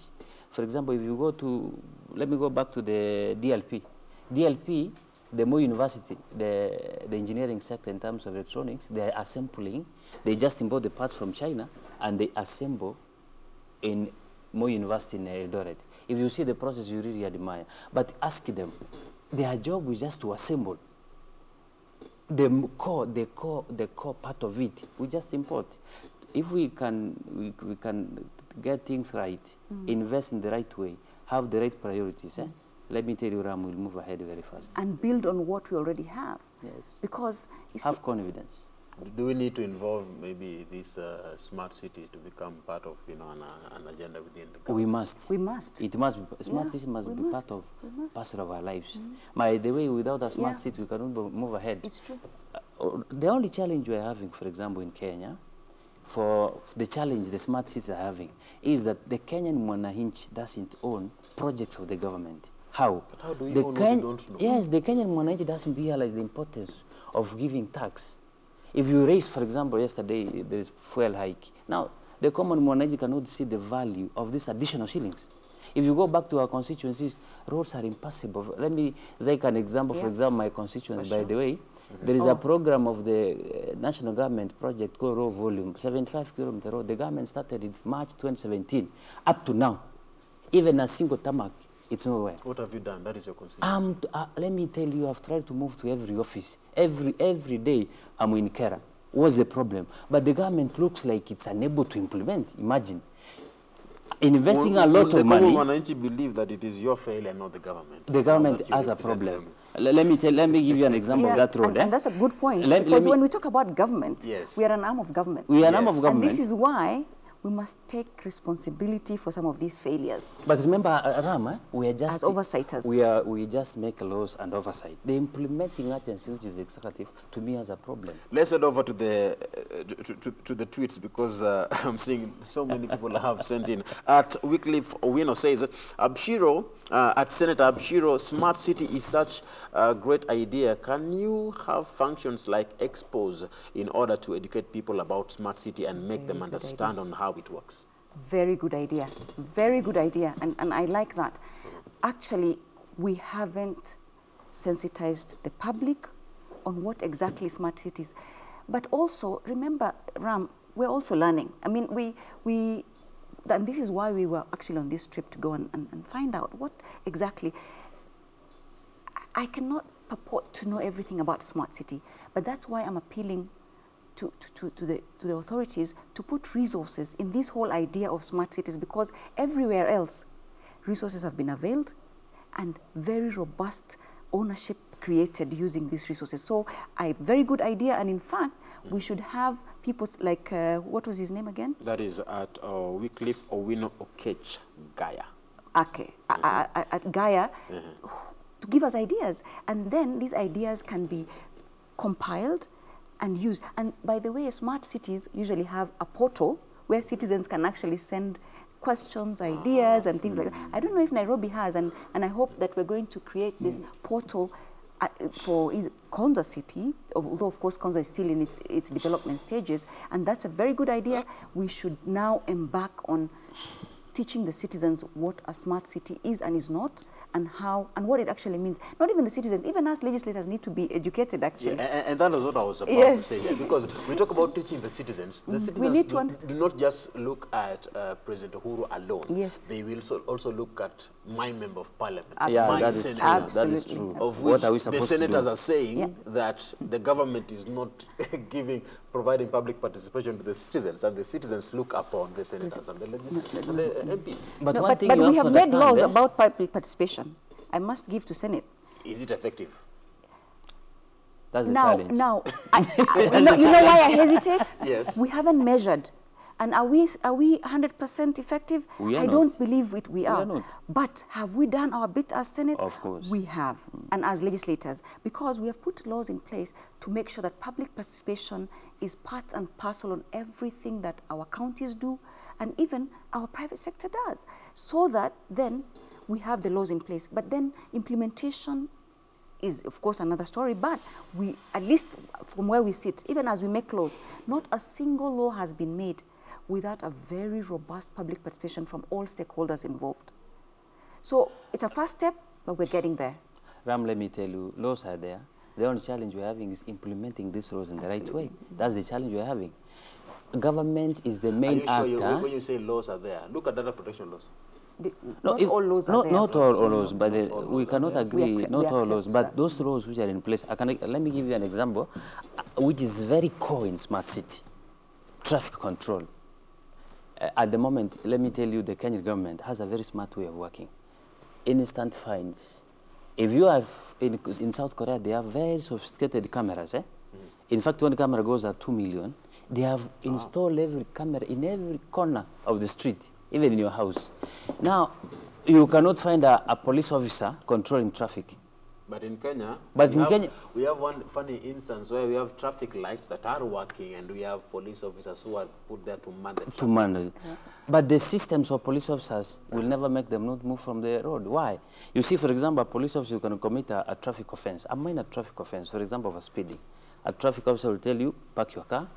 For example, if you go to, let me go back to the DLP. DLP, the Moi University, the engineering sector in terms of electronics, they are assembling. They just import the parts from China and they assemble in Moi University in Eldoret. If you see the process, you really admire. But ask them, their job is just to assemble. The core part of it, we just import. If we can get things right, invest in the right way, have the right priorities, let me tell you, Ram, we'll move ahead very fast. And build on what we already have. Yes. Because you have confidence. Do we need to involve maybe these smart cities to become part of, you know, an agenda within the government? We must. We must. It must be, smart city must be part of of our lives. By the way, without a smart city, we cannot move ahead. It's true. The only challenge we're having, for example, in Kenya, for the challenge the smart cities are having, is that the Kenyan Mwananchi doesn't own projects of the government. How? But how do you own what you don't know? Yes, the Kenyan Mwananchi doesn't realize the importance of giving tax. If you raise, for example, yesterday there is fuel hike. Now, the common Mwananchi cannot see the value of these additional shillings. If you go back to our constituencies, roads are impassable. Let me take an example, for example, my constituency, by the way. There is a program of the national government project called Raw Volume, 75-kilometer road. The government started in March 2017. Up to now, even a single tarmac, it's nowhere. What have you done? That is your constituency. Let me tell you, I've tried to move to every office. Every day, I'm in Kera. What's the problem? But the government looks like it's unable to implement. Imagine. Investing a lot of money. The Mwananchi believe that it is your failure, not the government. The government has a problem. Let me give you an example of that road. And that's a good point, because when we talk about government, we are an arm of government. We are an arm of government. And this is why we must take responsibility for some of these failures. But remember, Ram, we are just... as oversights. We just make laws and oversight. The implementing agency, which is the executive, to me has a problem. Let's head over to the tweets, because I'm seeing so many people have sent in. At Wycliffe Owino says, Abshiro, at Senator Abshiro, smart city is such a great idea. Can you have functions like expos in order to educate people about smart city and make them understand on how it works? Very good idea. Very good idea. And I like that. Actually, we haven't sensitized the public on what exactly smart cities. But also, remember, Ram, we're also learning. I mean, and this is why we were actually on this trip to go and find out what exactly. I cannot purport to know everything about smart city, but that's why I'm appealing to the authorities to put resources in this whole idea of smart cities, because everywhere else resources have been availed and very robust ownership created using these resources. So a very good idea, and in fact we should have people like what was his name again? That is at Wycliffe Owino Okech, Gaia. Okay, at Gaia, to give us ideas, and then these ideas can be compiled and used. And by the way, smart cities usually have a portal where citizens can actually send questions, ideas, and things like that. I don't know if Nairobi has, and I hope that we're going to create this portal for Konza City, although of course Konza is still in its development stages, and that's a very good idea. We should now embark on teaching the citizens what a smart city is and is not, and how and what it actually means. Not even the citizens, even us legislators need to be educated, actually. Yeah, and that was what I was about to say, because we talk about teaching the citizens. The citizens do not just look at President Uhuru alone. Yes. They will also look at my member of parliament, yeah, my that senator. That is true. Of which the senators are saying that the government is not providing public participation to the citizens, and the citizens look upon the senators and the legislators and the MPs. But no, but we have made laws about public participation. I must give to Senate. Is it effective? That's the challenge. Now, you know why I hesitate? Yes. We haven't measured. And are we 100% effective? We are I not. don't believe we are. We are not. But have we done our bit as Senate? Of course. We have, and as legislators, because we have put laws in place to make sure that public participation is part and parcel on everything that our counties do, and even our private sector does, so that then we have the laws in place. But then implementation is, of course, another story. But we, at least from where we sit, even as we make laws, not a single law has been made without a very robust public participation from all stakeholders involved. So it's a first step, but we're getting there. Ram, let me tell you, laws are there. The only challenge we're having is implementing these laws in the right way. That's the challenge we're having. Government is the main actor. When you say laws are there, look at data protection laws. Not all laws are there. Not all laws, but we cannot agree, not all laws, but those laws which are in place. Let me give you an example, which is very core in smart city. Traffic control. At the moment, let me tell you, the Kenyan government has a very smart way of working. Instant fines. If you have, in South Korea, they have very sophisticated cameras. In fact, when the camera goes at 2 million, they have installed every camera in every corner of the street, even in your house. Now, you cannot find a police officer controlling traffic. But in Kenya, we have one funny instance where we have traffic lights that are working and we have police officers who are put there to man the traffic. To man. Yeah. But the systems of police officers will never make them not move from the road. Why? You see, for example, a police officer can commit a traffic offense, a minor traffic offense, for example, of a speeding. A traffic officer will tell you, park your car,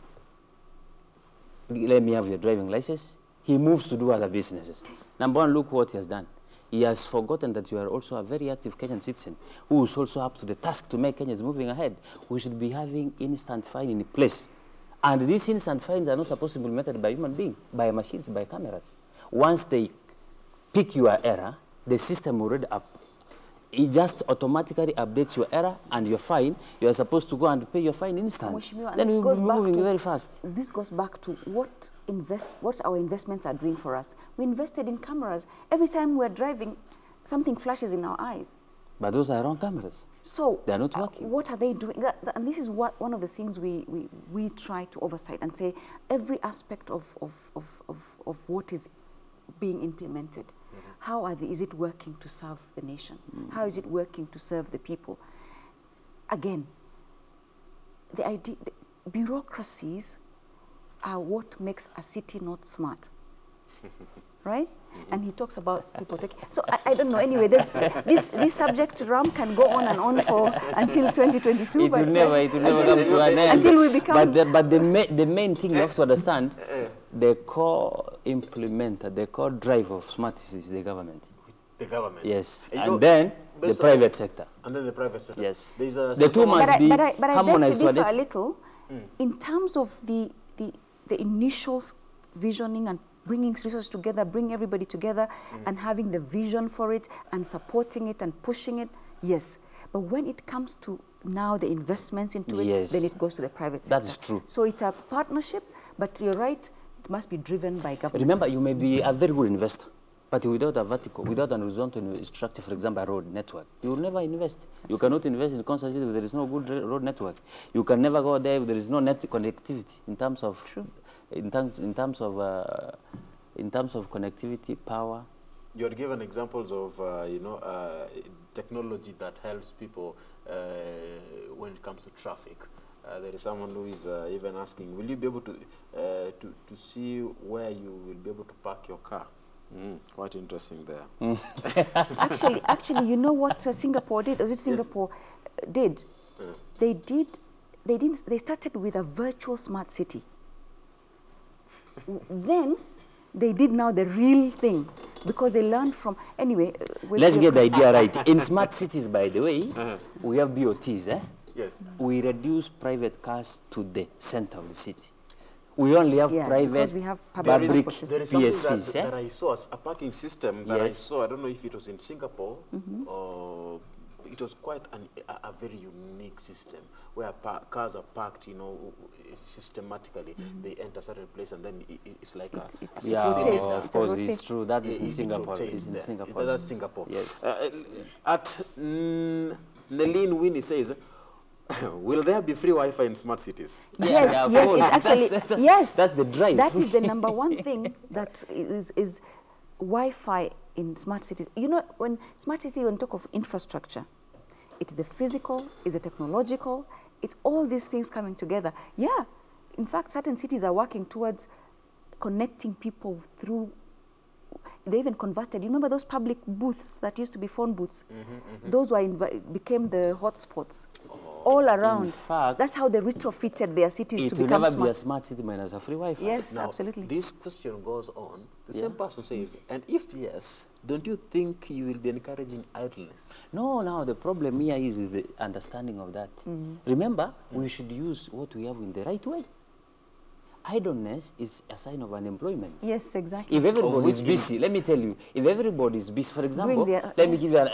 let me have your driving license. He moves to do other businesses. Number one, look what he has done. He has forgotten that you are also a very active Kenyan citizen who is also up to the task to make Kenyans moving ahead. We should be having instant fine in place. And these instant fines are not supposed to be meted by human beings, by machines, by cameras. Once they pick your error, the system already it just automatically updates your error and your fine. You are supposed to go and pay your fine instantly. Then we'll be moving very fast. This goes back to what our investments are doing for us. We invested in cameras. Every time we're driving, something flashes in our eyes. But those are wrong cameras. So they're not working. What are they doing? And this is one of the things we try to oversight and say every aspect of what is being implemented. How is it working to serve the nation? How is it working to serve the people? Again, the bureaucracies are what makes a city not smart, right? And he talks about people taking. So I don't know. Anyway, this subject Ram can go on and on for until 2022. It will never come to an end. Until we become. But the main thing you have to understand, the core implementer, the core driver of smart cities is the government. The government. Yes, and then the private sector. And then the private sector. Yes. The two must be harmonized. But I beg to differ a little in terms of the initial visioning and bringing resources together, bring everybody together and having the vision for it and supporting it and pushing it, yes. But when it comes to now the investments into it, then it goes to the private sector. That is true. So it's a partnership, but you're right, it must be driven by government. Remember, you may be a very good investor, but without a vertical, without an horizontal structure, for example, a road network, you will never invest. Absolutely. You cannot invest in Constant City if there is no good road network. You can never go there if there is no net connectivity in terms of in terms of connectivity, power. You had given examples of technology that helps people when it comes to traffic. There is someone who is even asking, will you be able to see where you will be able to park your car? Quite interesting there. Actually, you know what Singapore did? Was it Singapore did? They started with a virtual smart city. Then they did now the real thing because they learned from, anyway. Let's get the idea right. In smart cities, by the way, we have BOTs, eh? Yes. We reduce private cars to the center of the city. We only have private public PSVs. That I saw, a parking system that I saw, I don't know if it was in Singapore or it was quite a very unique system where cars are parked, systematically. They enter a certain place and then it's like of course, it's true. That is in Singapore. It's in Singapore. That's Singapore. Yes. Nelene Winnie says, will there be free Wi-Fi in smart cities? Yes, actually, yes. That's the drive. That is the number one thing that is Wi-Fi in smart cities. You know, when smart cities, when talk of infrastructure, it's the physical, it's the technological, it's all these things coming together. Yeah, in fact, certain cities are working towards connecting people through. They even converted. You remember those public booths that used to be phone booths? Those were became the hotspots all around. In fact, that's how they retrofitted their cities to become smart. It will never be a smart city minus a free Wi-Fi. Yes, now, absolutely. This question goes on. The same person says, and if yes, don't you think you will be encouraging idleness? No, now the problem here is the understanding of that. Remember, we should use what we have in the right way. Idleness is a sign of unemployment. Yes, exactly. If everybody is busy, let me tell you, if everybody is busy, for example, let me give you an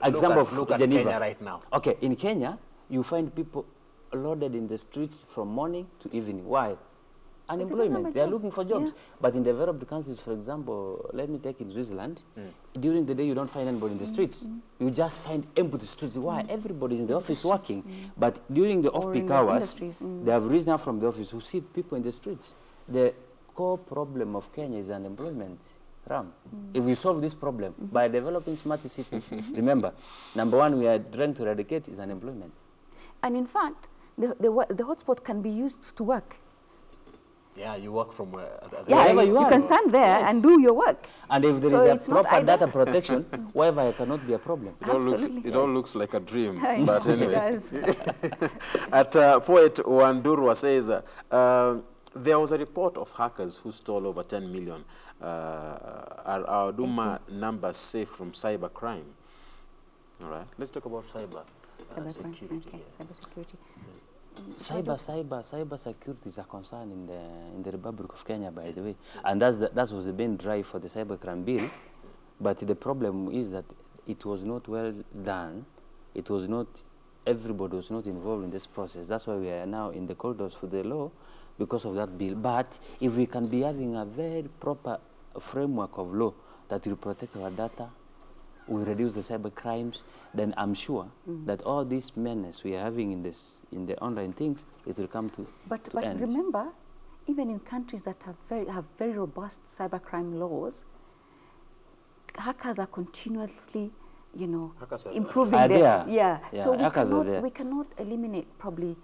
example of Geneva. Kenya right now. Okay, in Kenya, you find people loaded in the streets from morning to evening. Why? unemployment. They are looking for jobs. But in developed countries, for example, let me take in Switzerland, during the day you don't find anybody in the streets. You just find empty streets. Why? Everybody's in the office working. But during the off-peak hours, they have risen up from the office who see people in the streets. The core problem of Kenya is unemployment. If we solve this problem by developing smart cities, remember, number one we are trying to eradicate is unemployment. And in fact, the hotspot can be used to work. Yeah, you work from where? You can stand there and do your work. And if there is a proper data protection, Wi-Fi cannot be a problem. It all looks like a dream. But anyway. It does. Poet Wandurwa says, there was a report of hackers who stole over 10 million. Are our Duma numbers safe from cyber crime? All right, let's talk about cyber security. Okay. Cyber security. Cyber security is a concern in the Republic of Kenya, by the way, and that was the main drive for the cybercrime bill. But the problem is that it was not well done. It was not, everybody was not involved in this process. That's why we are now in the corridors for the law because of that bill. But if we can be having a very proper framework of law that will protect our data, we reduce the cyber crimes, then I'm sure that all these menace we are having in the online things, it will come to end. But remember, even in countries that have very robust cybercrime laws, hackers are continuously, improving their So we cannot eliminate probably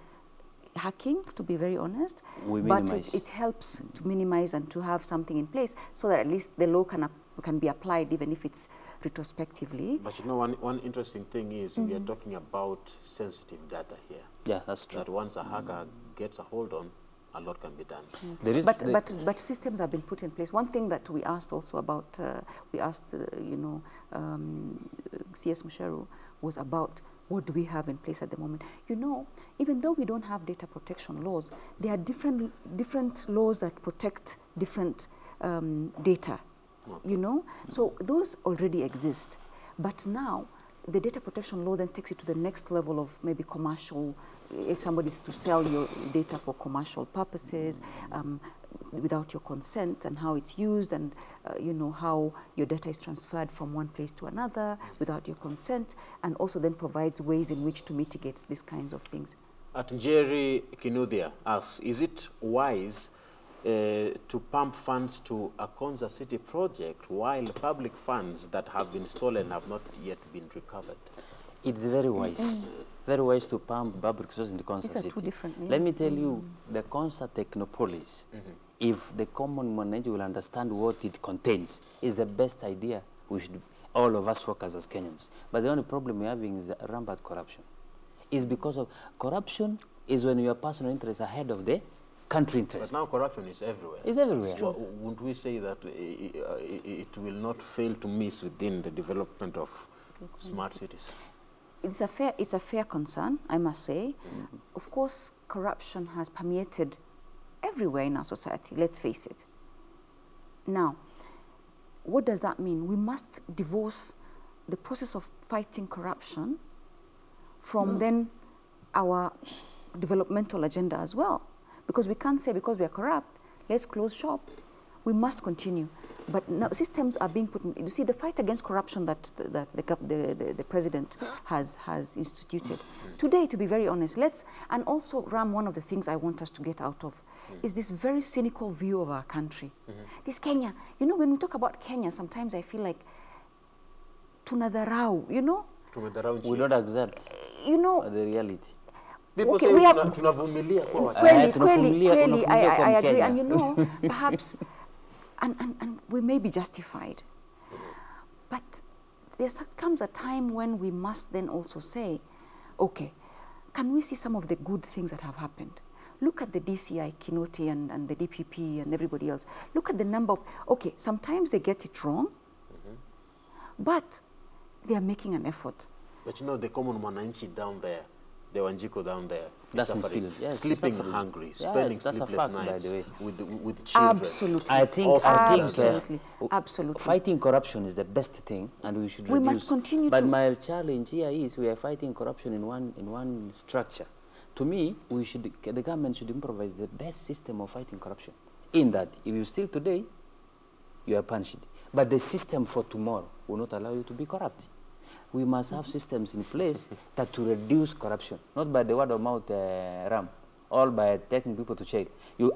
hacking, to be very honest, but it helps to minimize and to have something in place so that at least the law can be applied even if it's retrospectively. But one interesting thing is we are talking about sensitive data here. Yeah, that's true. That once a hacker gets a hold on, a lot can be done. But systems have been put in place. One thing that we asked also about, CS Musheru, was about what do we have in place at the moment. Even though we don't have data protection laws, there are different laws that protect different data. So those already exist, but now the data protection law then takes it to the next level of maybe commercial, if somebody is to sell your data for commercial purposes without your consent, and how it's used, and how your data is transferred from one place to another without your consent, and also then provides ways in which to mitigate these kinds of things. Jerry Kinuthia asks, is it wise to pump funds to a Konza City project while public funds that have been stolen have not yet been recovered? It's very wise. Very wise to pump public resources in the Konza City. Two different. Let me tell you, the Konza Technopolis, if the common manager will understand what it contains, is the best idea we should all of us focus as Kenyans. But the only problem we're having is rampant corruption. It's because of corruption is when your personal interest ahead of the country interest. But now corruption is everywhere. It's everywhere. So wouldn't we say that it will not fail to miss within the development of smart cities? It's a fair concern, I must say. Of course, corruption has permeated everywhere in our society, let's face it. Now, what does that mean? We must divorce the process of fighting corruption from then our developmental agenda as well. Because we can't say because we are corrupt, let's close shop. We must continue. But now systems are being put in. You see, the fight against corruption that the president has instituted. Today, to be very honest, and also, Ram, one of the things I want us to get out of is this very cynical view of our country. This Kenya, when we talk about Kenya, sometimes I feel like tunadharau, We don't accept the reality. People say tunavumilia kwa Clearly, I agree. And perhaps, and we may be justified. But there comes a time when we must then also say, okay, can we see some of the good things that have happened? Look at the DCI, Kinoti, and the DPP, and everybody else. Look at the number of, okay, sometimes they get it wrong, but they are making an effort. But the common mwananchi down there, the Wanjiko down there, doesn't feel, sleeping hungry, spending sleepless nights with children. Absolutely. I think absolutely. Fighting corruption is the best thing, and we should reduce. Must continue. But my challenge here is we are fighting corruption in one structure. to me, the government should improvise the best system of fighting corruption. In that, if you steal today, you are punished. But the system for tomorrow will not allow you to be corrupt. We must have systems in place that to reduce corruption, not by the word of mouth ram, all by taking people to jail.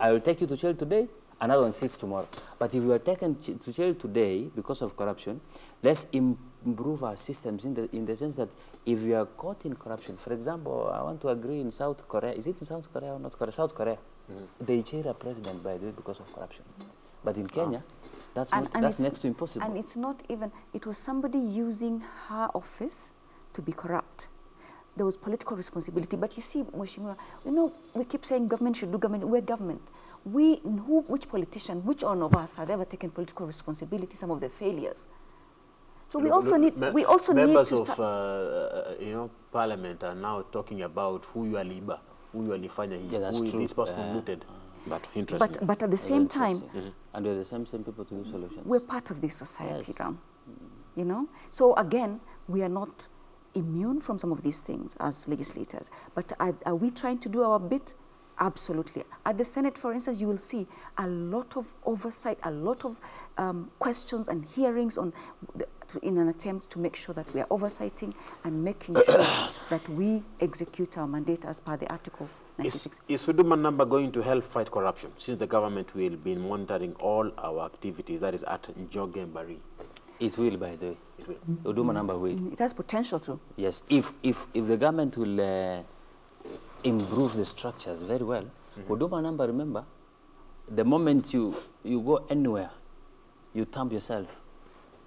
I will take you to jail today, another one sits tomorrow. But if you are taken to jail today because of corruption, let's improve our systems in the sense that if you are caught in corruption, for example, I want to agree in South Korea, is it in South Korea or not Korea? South Korea, they jail a president, by the way, because of corruption. But in Kenya, that's next to impossible. And it's not even, it was somebody using her office to be corrupt. There was political responsibility. But you see, Mheshimiwa, you know, we keep saying government should do government. We're government. Which politician, which one of us have ever taken political responsibility, some of the failures? So we also need, members of you know, parliament are now talking about who you are liba, who you are lifanya, who is this person looted. But interesting. But at the same time, and we're the same people to give solutions. We're part of this society, Yes. You know. So again, we are not immune from some of these things as legislators. But are we trying to do our bit? Absolutely. At the Senate, for instance, you will see a lot of oversight, a lot of questions and hearings in an attempt to make sure that we are oversighting and making sure that we execute our mandate as per the Article 96. Is Huduma number going to help fight corruption, since the government will be monitoring all our activities, that is at Njoge and Bari? It will, by the way. It will. Huduma number will. It has potential to. Yes, if the government will improve the structures very well, Huduma number, remember, the moment you go anywhere, you thumb yourself,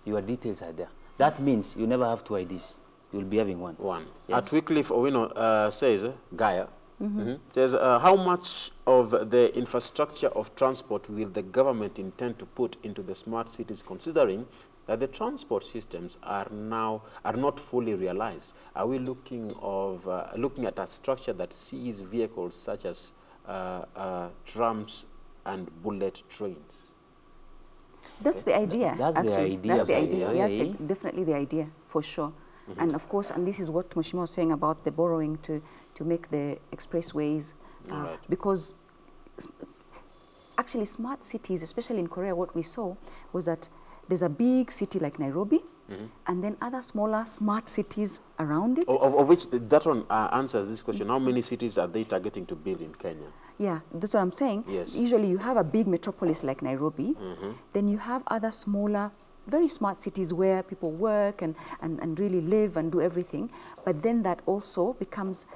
your details are there. That means you never have two IDs. You'll be having one. Yes. At Wycliffe Owino says, Gaia, says, how much of the infrastructure of transport will the government intend to put into the smart cities, considering that the transport systems are not fully realized? Are we looking at a structure that sees vehicles such as trams and bullet trains? That's the idea. That's the idea. That's the idea. Yes, definitely the idea, for sure. And of course, and this is what Mheshimiwa was saying about the borrowing to make the expressways. Right. Because actually smart cities, especially in Korea, what we saw was that there's a big city like Nairobi, and then other smaller smart cities around it. Of which that one answers this question. How many cities are they targeting to build in Kenya? Yeah, that's what I'm saying. Yes. Usually you have a big metropolis like Nairobi, then you have other smaller, very smart cities where people work and really live and do everything. But then that also becomes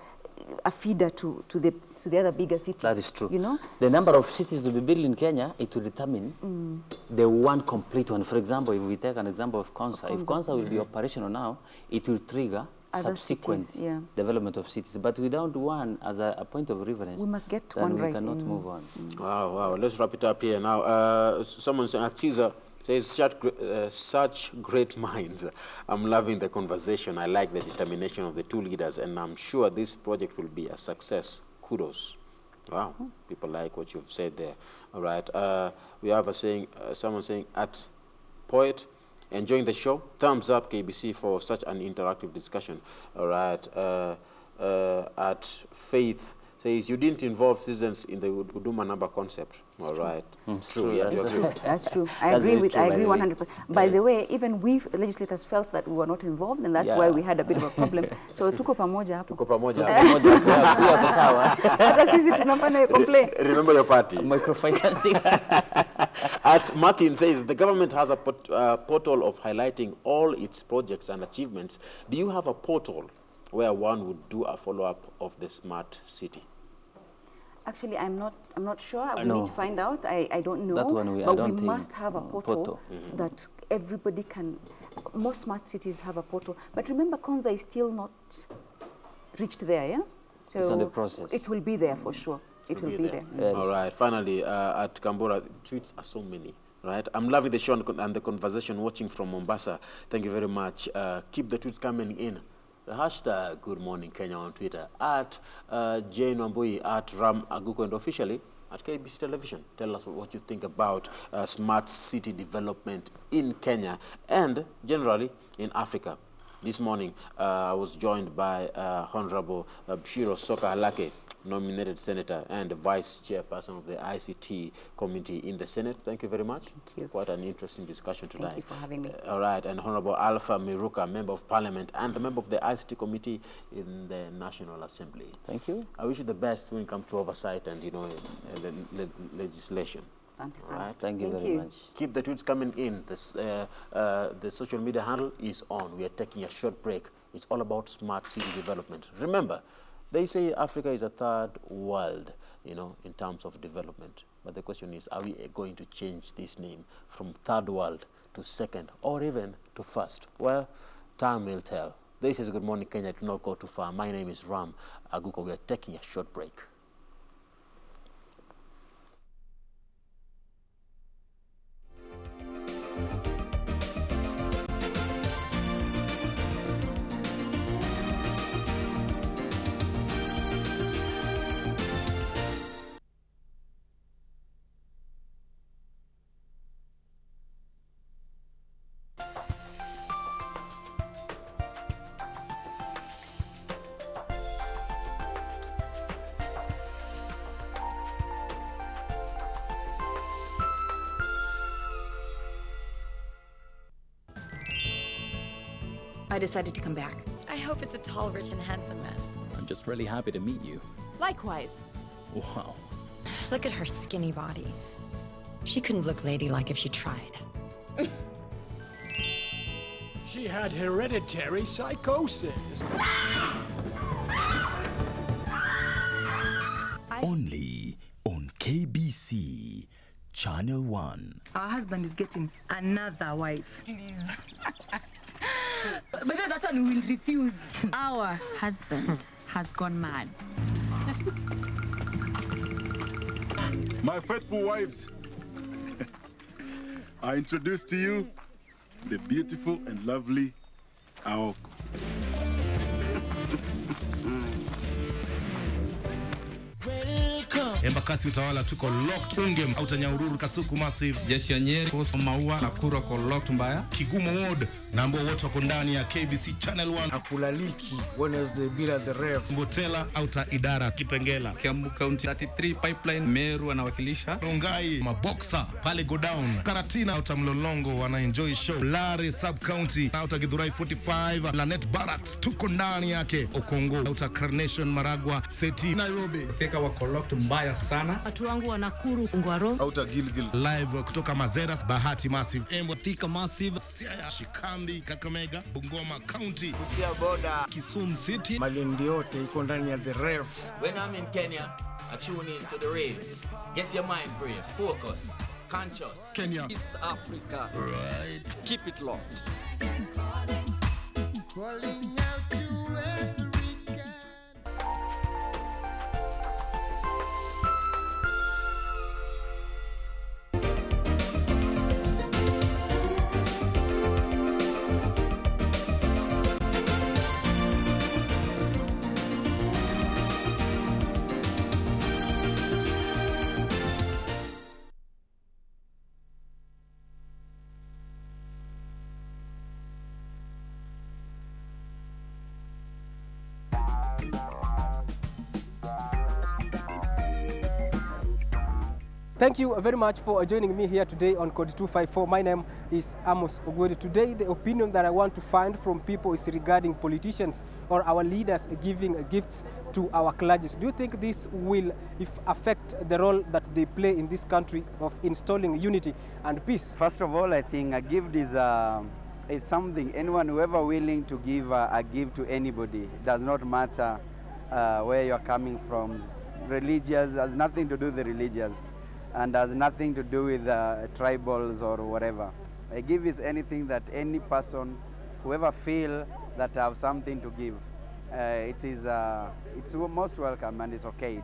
a feeder to the other bigger cities. That is true. You know? The number of cities to be built in Kenya, it will determine the one complete one. For example, if we take an example of Konza, if Konza will be operational now, it will trigger other subsequent cities, development of cities. But without one as a point of reference, we must get then one we right. cannot move on. Wow. Let's wrap it up here now. Someone saying, Atiza says, such great minds. I'm loving the conversation. I like the determination of the two leaders, and I'm sure this project will be a success. Kudos. Wow, people like what you've said there. All right, we have a saying, someone saying, at Poet, enjoying the show. Thumbs up, KBC, for such an interactive discussion. All right, at Faith says, you didn't involve citizens in the Huduma number concept. All right. It's true. Yeah, That's true. I That's agree very true, 100%. By the way, even we legislators felt that we were not involved, and that's why we had a bit of a problem. So tuko pamoja hapo. Tuko pamoja. Hata sisi tunafanya complaint. Remember your party. Microfinancing. At Martin says, the government has a portal of highlighting all its projects and achievements. Do you have a portal where one would do a follow-up of the smart city? Actually, I'm not sure. We need to find out. I don't know. That one but we must have a portal, Mm-hmm. that everybody can. Most smart cities have a portal. But remember, Konza is still not reached there, yeah? So it's on the process. It will be there for sure. It will be there. Yes. All right. Finally, at Kambura, tweets are so many. Right, I'm loving the show and the conversation. Watching from Mombasa. Thank you very much. Keep the tweets coming in. The hashtag Good Morning Kenya on Twitter, at Jane Wambui, at Ram Aguko, and officially at KBC Television. Tell us what you think about smart city development in Kenya and generally in Africa. This morning, I was joined by Honorable Sen.Abshiro Halake Soka, nominated senator and the vice chairperson of the ICT committee in the Senate. Thank you very much. Thank you. Quite an interesting discussion today. Thank you for having me. All right, and Honorable Alpha Muluka, member of Parliament and a member of the ICT committee in the National Assembly. Thank you. I wish you the best when it comes to oversight and, you know, legislation. Right. Thank you very much. Keep the tweets coming in. This, the social media handle is on. We are taking a short break. It's all about smart city development. Remember, they say Africa is a third world, you know, in terms of development. But the question is, are we going to change this name from third world to second or even to first? Well, time will tell. This is Good Morning Kenya. Do not go too far. My name is Ram Aguko. We are taking a short break. I decided to come back. I hope it's a tall, rich, and handsome man. I'm just really happy to meet you. Likewise. Wow. Look at her skinny body. She couldn't look ladylike if she tried. She had hereditary psychosis. Only on KBC, Channel 1. Our husband is getting another wife. Please. But then that one will refuse. Our husband has gone mad. My faithful wives, I introduce to you the beautiful and lovely Aoko. Embakasi Utawala tuko locked. Ungem Autanyaururu Kasuku Massive. Jeshi ya Nyeri Maua Nakuru wako locked mbaya. Kigumo Ward na ambao wote wako ndani ya KBC Channel 1. Akulaliki Wednesday bila the ref. Mbotela Auta Idara Kitengela. Kiambu County 33 Pipeline Meru anawakilisha. Rongai Maboksa pale go down. Karatina Auta Mlolongo wana enjoy show. Lare Sub County Auta Githurai 45. Lanet Barracks tuko ndani yake. Okongo Auta Carnation Maragwa Seti Nairobi. Thika wako locked mbaya sana. Watu wangu wa Nakuru Ngwaro. Auta Gilgil. Live kutoka Mazeras Bahati Massive. Embo Thika Massive. Siaya Shikambi Kakamega Bungoma County. Kusia Boda Kisumu City. Malindi yote iko ndani ya the ref. When I'm in Kenya, I tune in to the rave. Get your mind brave, focus, conscious. Kenya, East Africa. Right. Keep it locked. Calling out to Africa. Thank you very much for joining me here today on Code 254. My name is Amos Ogwede. Today, the opinion that I want to find from people is regarding politicians or our leaders giving gifts to our clergy. Do you think this will affect the role that they play in this country of installing unity and peace? First of all, I think a gift is something, anyone, whoever willing to give a gift to anybody, does not matter where you're coming from. Religious has nothing to do with the religious, and has nothing to do with tribals or whatever. A gift is anything that any person, whoever feel that have something to give, it's most welcome and it's okay.